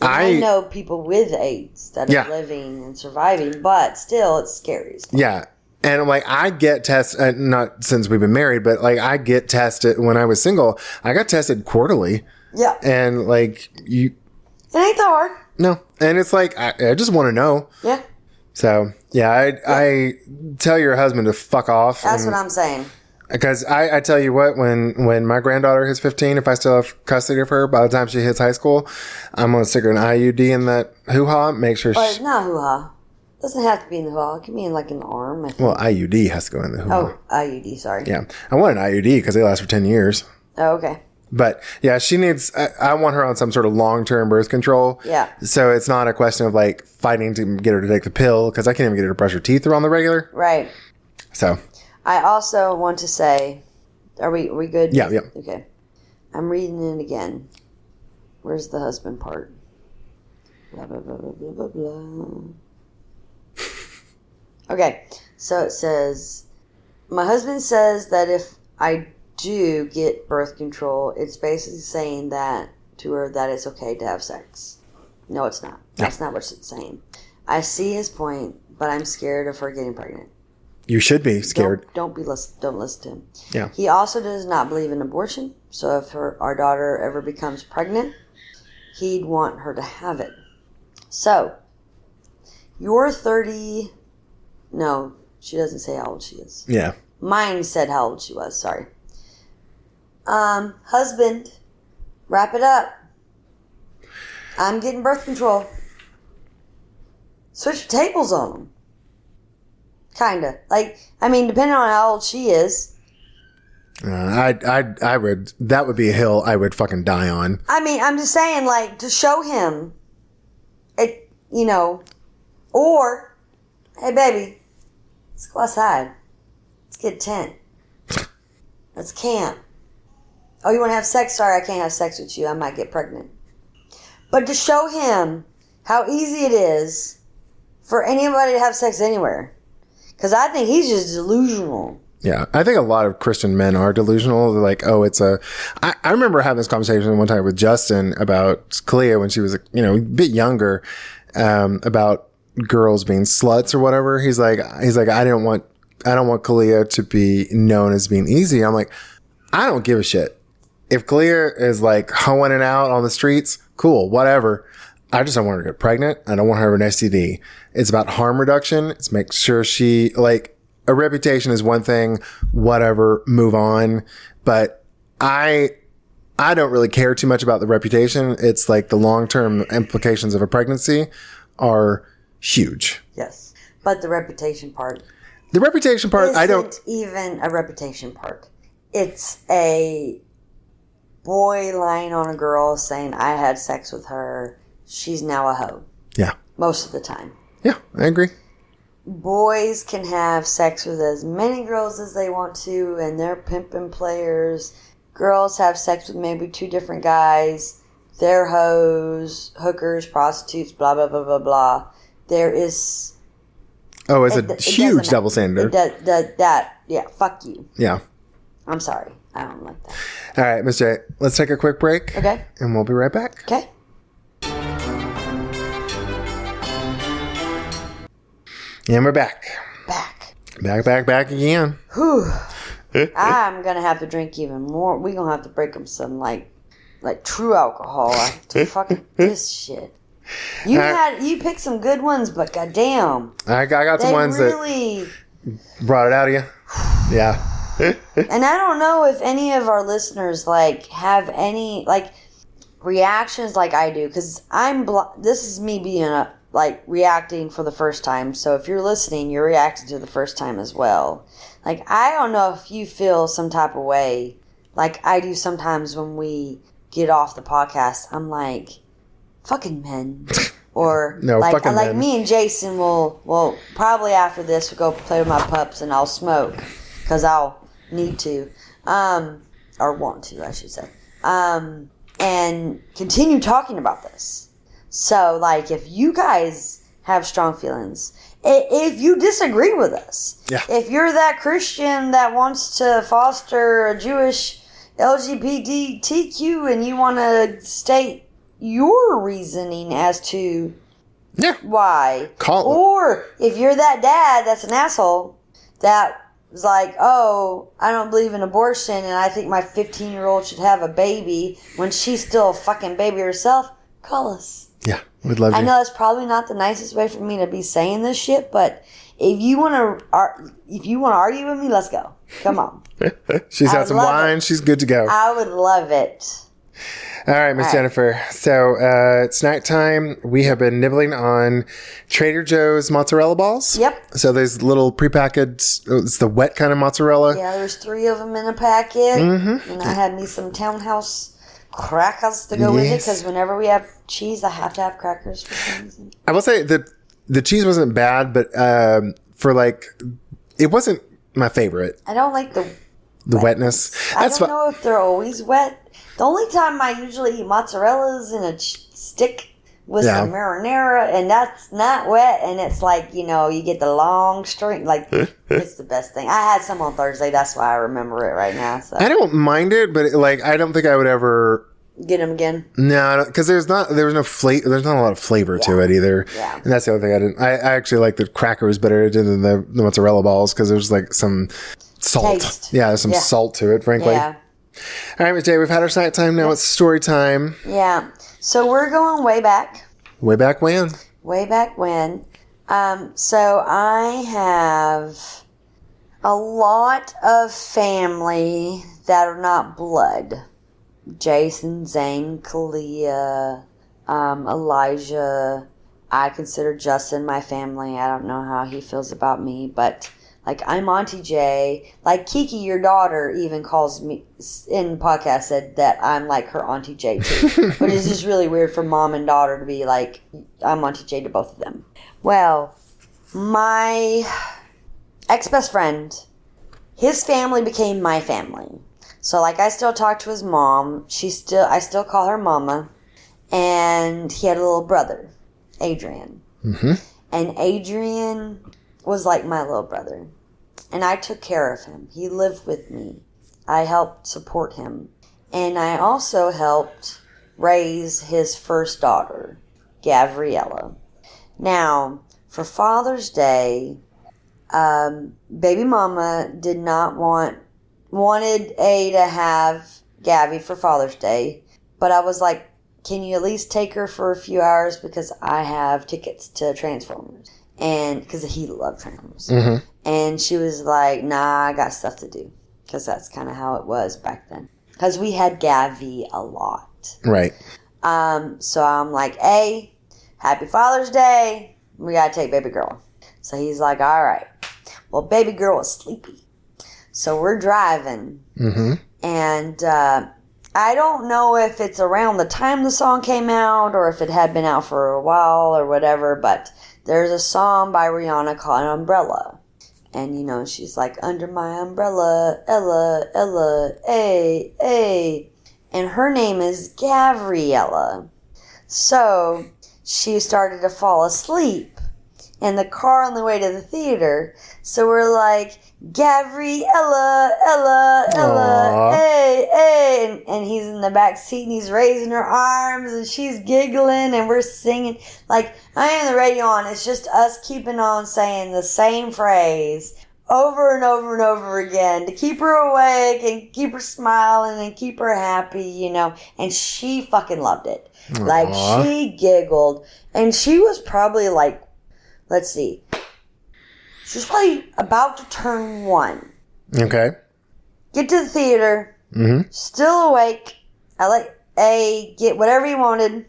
I know people with AIDS that are living and surviving, but still it's scary. Yeah. And like, I get tested, not since we've been married, but like I get tested when I was single. I got tested quarterly. Yeah. And like it ain't that hard. No. And it's like, I just want to know. Yeah. So, yeah, I tell your husband to fuck off. That's what I'm saying. Because I tell you what, when my granddaughter hits 15, if I still have custody of her, by the time she hits high school, I'm going to stick her an IUD in that hoo-ha, make sure But not hoo-ha. It doesn't have to be in the hoo-ha. It can be in, like, in the arm. I think. Well, IUD has to go in the hoo-ha. Oh, IUD, sorry. Yeah. I want an IUD because they last for 10 years. Oh, okay. But yeah, she needs, I want her on some sort of long-term birth control. Yeah. So it's not a question of like fighting to get her to take the pill because I can't even get her to brush her teeth on the regular. Right. So. I also want to say, are we good? Yeah, yeah. Okay. I'm reading it again. Where's the husband part? Blah, blah, blah, blah, blah, blah, blah. Okay, so it says, my husband says that if I do get birth control, it's basically saying that to her that it's okay to have sex. No, it's not. That's not what it's saying. I see his point, but I'm scared of her getting pregnant. You should be scared. Don't listen to him. Yeah. He also does not believe in abortion, so if our daughter ever becomes pregnant, he'd want her to have it. So, you're 30... No, she doesn't say how old she is. Yeah. Mine said how old she was, sorry. Husband, wrap it up. I'm getting birth control. Switch tables on them. Kinda. Like, I mean, depending on how old she is. I would, that would be a hill I would fucking die on. I mean, I'm just saying, like, to show him, it, you know, or, hey, baby, let's go outside. Let's get a tent. Let's camp. Oh, you want to have sex? Sorry, I can't have sex with you. I might get pregnant. But to show him how easy it is for anybody to have sex anywhere. Because I think he's just delusional. Yeah, I think a lot of Christian men are delusional. They're like, oh, it's a... I remember having this conversation one time with Justin about Clea when she was, you know, a bit younger, about girls being sluts or whatever. He's like, I don't want Clea to be known as being easy. I'm like, I don't give a shit. If Clea is like hoeing it out on the streets, cool, whatever. I just don't want her to get pregnant. I don't want her to have an STD. It's about harm reduction. It's make sure she, like, a reputation is one thing, whatever, move on. But I don't really care too much about the reputation. It's like the long-term implications of a pregnancy are huge. Yes. But the reputation part. The reputation part, I don't... Isn't even a reputation part. It's a boy lying on a girl saying, I had sex with her. She's now a hoe. Yeah. Most of the time. Yeah, I agree. Boys can have sex with as many girls as they want to, and they're pimping players. Girls have sex with maybe 2 different guys. They're hoes, hookers, prostitutes, blah, blah, blah, blah, blah. There is... Oh, it's a huge double standard. Yeah, fuck you. Yeah. I'm sorry. I don't like that. All right, Miss J, let's take a quick break. Okay. And we'll be right back. Okay. And we're back. Back again. Whew. I'm going to have to drink even more. We're going to have to break them some, like true alcohol to fucking this shit. You picked some good ones, but goddamn. I got some ones really that brought it out of you. Yeah. And I don't know if any of our listeners, like, have any, like, reactions like I do. Because this is me being reacting for the first time. So if you're listening, you're reacting to the first time as well. Like, I don't know if you feel some type of way, like I do sometimes when we get off the podcast. I'm like, fucking men. Or, no, like, fucking men. Me and Jason will probably after this we'll go play with my pups and I'll smoke. Because I'll need to. Or want to, I should say. And continue talking about this. So, like, if you guys have strong feelings, if you disagree with us, yeah. If you're that Christian that wants to foster a Jewish LGBTQ and you want to state your reasoning as to why, or if you're that dad that's an asshole that was like, oh, I don't believe in abortion and I think my 15-year-old should have a baby when she's still a fucking baby herself, call us. Yeah, we'd love you. I know that's probably not the nicest way for me to be saying this shit, but if you want to argue with me, let's go. Come on. She's had some wine. She's good to go. I would love it. All right, Miss Jennifer. So it's nighttime. We have been nibbling on Trader Joe's mozzarella balls. Yep. So there's little prepackaged, it's the wet kind of mozzarella. Yeah, there's 3 of them in a packet. Mm-hmm. And I had me some Townhouse crackers to go with it, because whenever we have cheese, I have to have crackers for some reason. I will say that the cheese wasn't bad, but it wasn't my favorite. I don't like the wetness. I don't know if they're always wet. The only time I usually eat mozzarella is in a stick with some marinara, and that's not wet, and it's like, you get the long string. Like, it's the best thing. I had some on Thursday. That's why I remember it right now. So I don't mind it, but I don't think I would ever get them again. No, because there's not a lot of flavor to it either. Yeah. And that's the other thing I didn't. I actually like the crackers better than the mozzarella balls because there's like some salt. Taste. Yeah, there's some salt to it, frankly. Yeah. All right, Miss J, we've had our snack time. Now it's story time. Yeah. So we're going way back. Way back when? Way back when. So I have a lot of family that are not blood. Jason, Zane, Kalia, Elijah. I consider Justin my family. I don't know how he feels about me, but like I'm Auntie J. Like Kiki, your daughter, even calls me in the podcast said that I'm like her Auntie J too. But it's just really weird for mom and daughter to be like I'm Auntie J to both of them. Well, my ex-best friend, his family became my family. So, like, I still talk to his mom. I still call her Mama. And he had a little brother, Adrian. Mm-hmm. And Adrian was like my little brother. And I took care of him. He lived with me. I helped support him. And I also helped raise his first daughter, Gabriella. Now, for Father's Day, baby mama did not wanted A to have Gabby for Father's Day, but I was like, can you at least take her for a few hours because I have tickets to Transformers, and because he loved Transformers. Mm-hmm. And she was like, nah, I got stuff to do, because that's kind of how it was back then, because we had Gabby a lot. Right. So I'm like, hey, happy Father's Day, we gotta take baby girl. So he's like, all right. Well, baby girl was sleepy. So we're driving, and I don't know if it's around the time the song came out or if it had been out for a while or whatever, but there's a song by Rihanna called Umbrella. And, she's like, under my umbrella, Ella, Ella, A. And her name is Gabriella. So she started to fall asleep in the car on the way to the theater. So we're like, Gabriella, Ella, hey. And he's in the back seat and he's raising her arms and she's giggling and we're singing. Like, I have the radio on. It's just us keeping on saying the same phrase over and over and over again to keep her awake and keep her smiling and keep her happy, And she fucking loved it. Aww. Like, she giggled. And she was probably like, let's see. She was probably about to turn 1. Okay. Get to the theater. Mm-hmm. Still awake. I let A get whatever he wanted.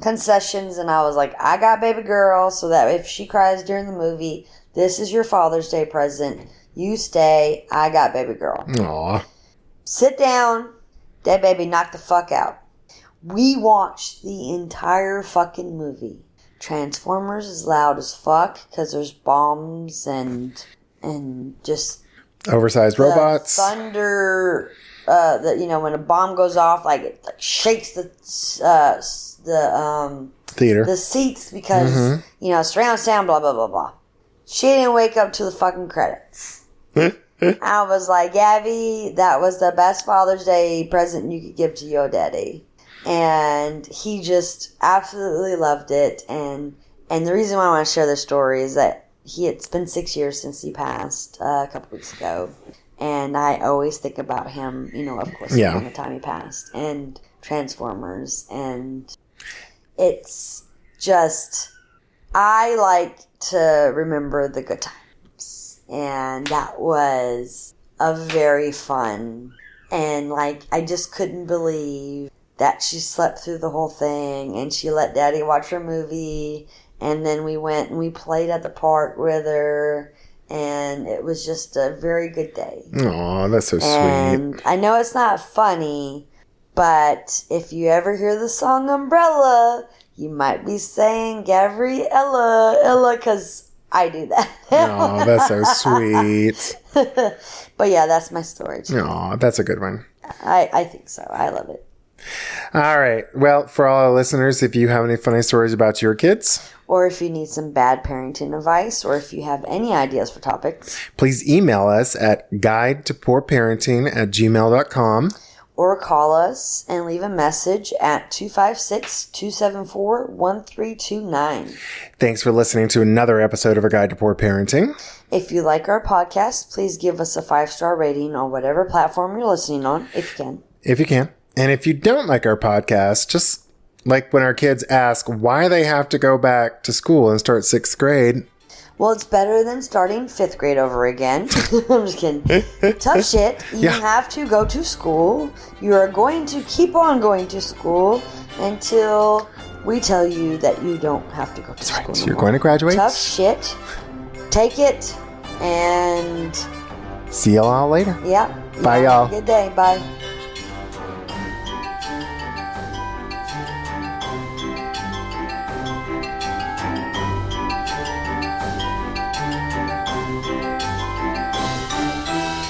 Concessions. And I was like, I got baby girl so that if she cries during the movie, this is your Father's Day present. You stay. I got baby girl. Aw. Sit down. That baby knocked the fuck out. We watched the entire fucking movie. Transformers is loud as fuck because there's bombs and just oversized robots. Thunder. When a bomb goes off, like it like shakes the theater, the seats because surround sound, blah blah blah blah. She didn't wake up to the fucking credits. I was like, Gabby, that was the best Father's Day present you could give to your daddy. And he just absolutely loved it. And the reason why I want to share this story is that it's been 6 years since he passed a couple weeks ago. And I always think about him, of course, from the time he passed. And Transformers. And it's just, I like to remember the good times. And that was a very fun. And, I just couldn't believe that she slept through the whole thing and she let Daddy watch her movie, and then we went and we played at the park with her, and it was just a very good day. Aw, that's so and sweet. I know it's not funny, but if you ever hear the song Umbrella, you might be saying Gabriella, Ella, because I do that. Oh, that's so sweet. But yeah, that's my story too. Oh, that's a good one. I think so. I love it. All right. Well, for all our listeners, if you have any funny stories about your kids, or if you need some bad parenting advice, or if you have any ideas for topics, please email us at guidetopoorparenting@gmail.com. or call us and leave a message at 256-274-1329. Thanks for listening to another episode of A Guide to Poor Parenting. If you like our podcast, please give us a 5-star rating on whatever platform you're listening on, if you can. If you can. And if you don't like our podcast, just like when our kids ask why they have to go back to school and start 6th grade. Well, it's better than starting 5th grade over again. I'm just kidding. Tough shit. You have to go to school. You are going to keep on going to school until we tell you that you don't have to go to school. So you're going to graduate. Tough shit. Take it and see y'all later. yeah. Bye, y'all. Good day. Bye.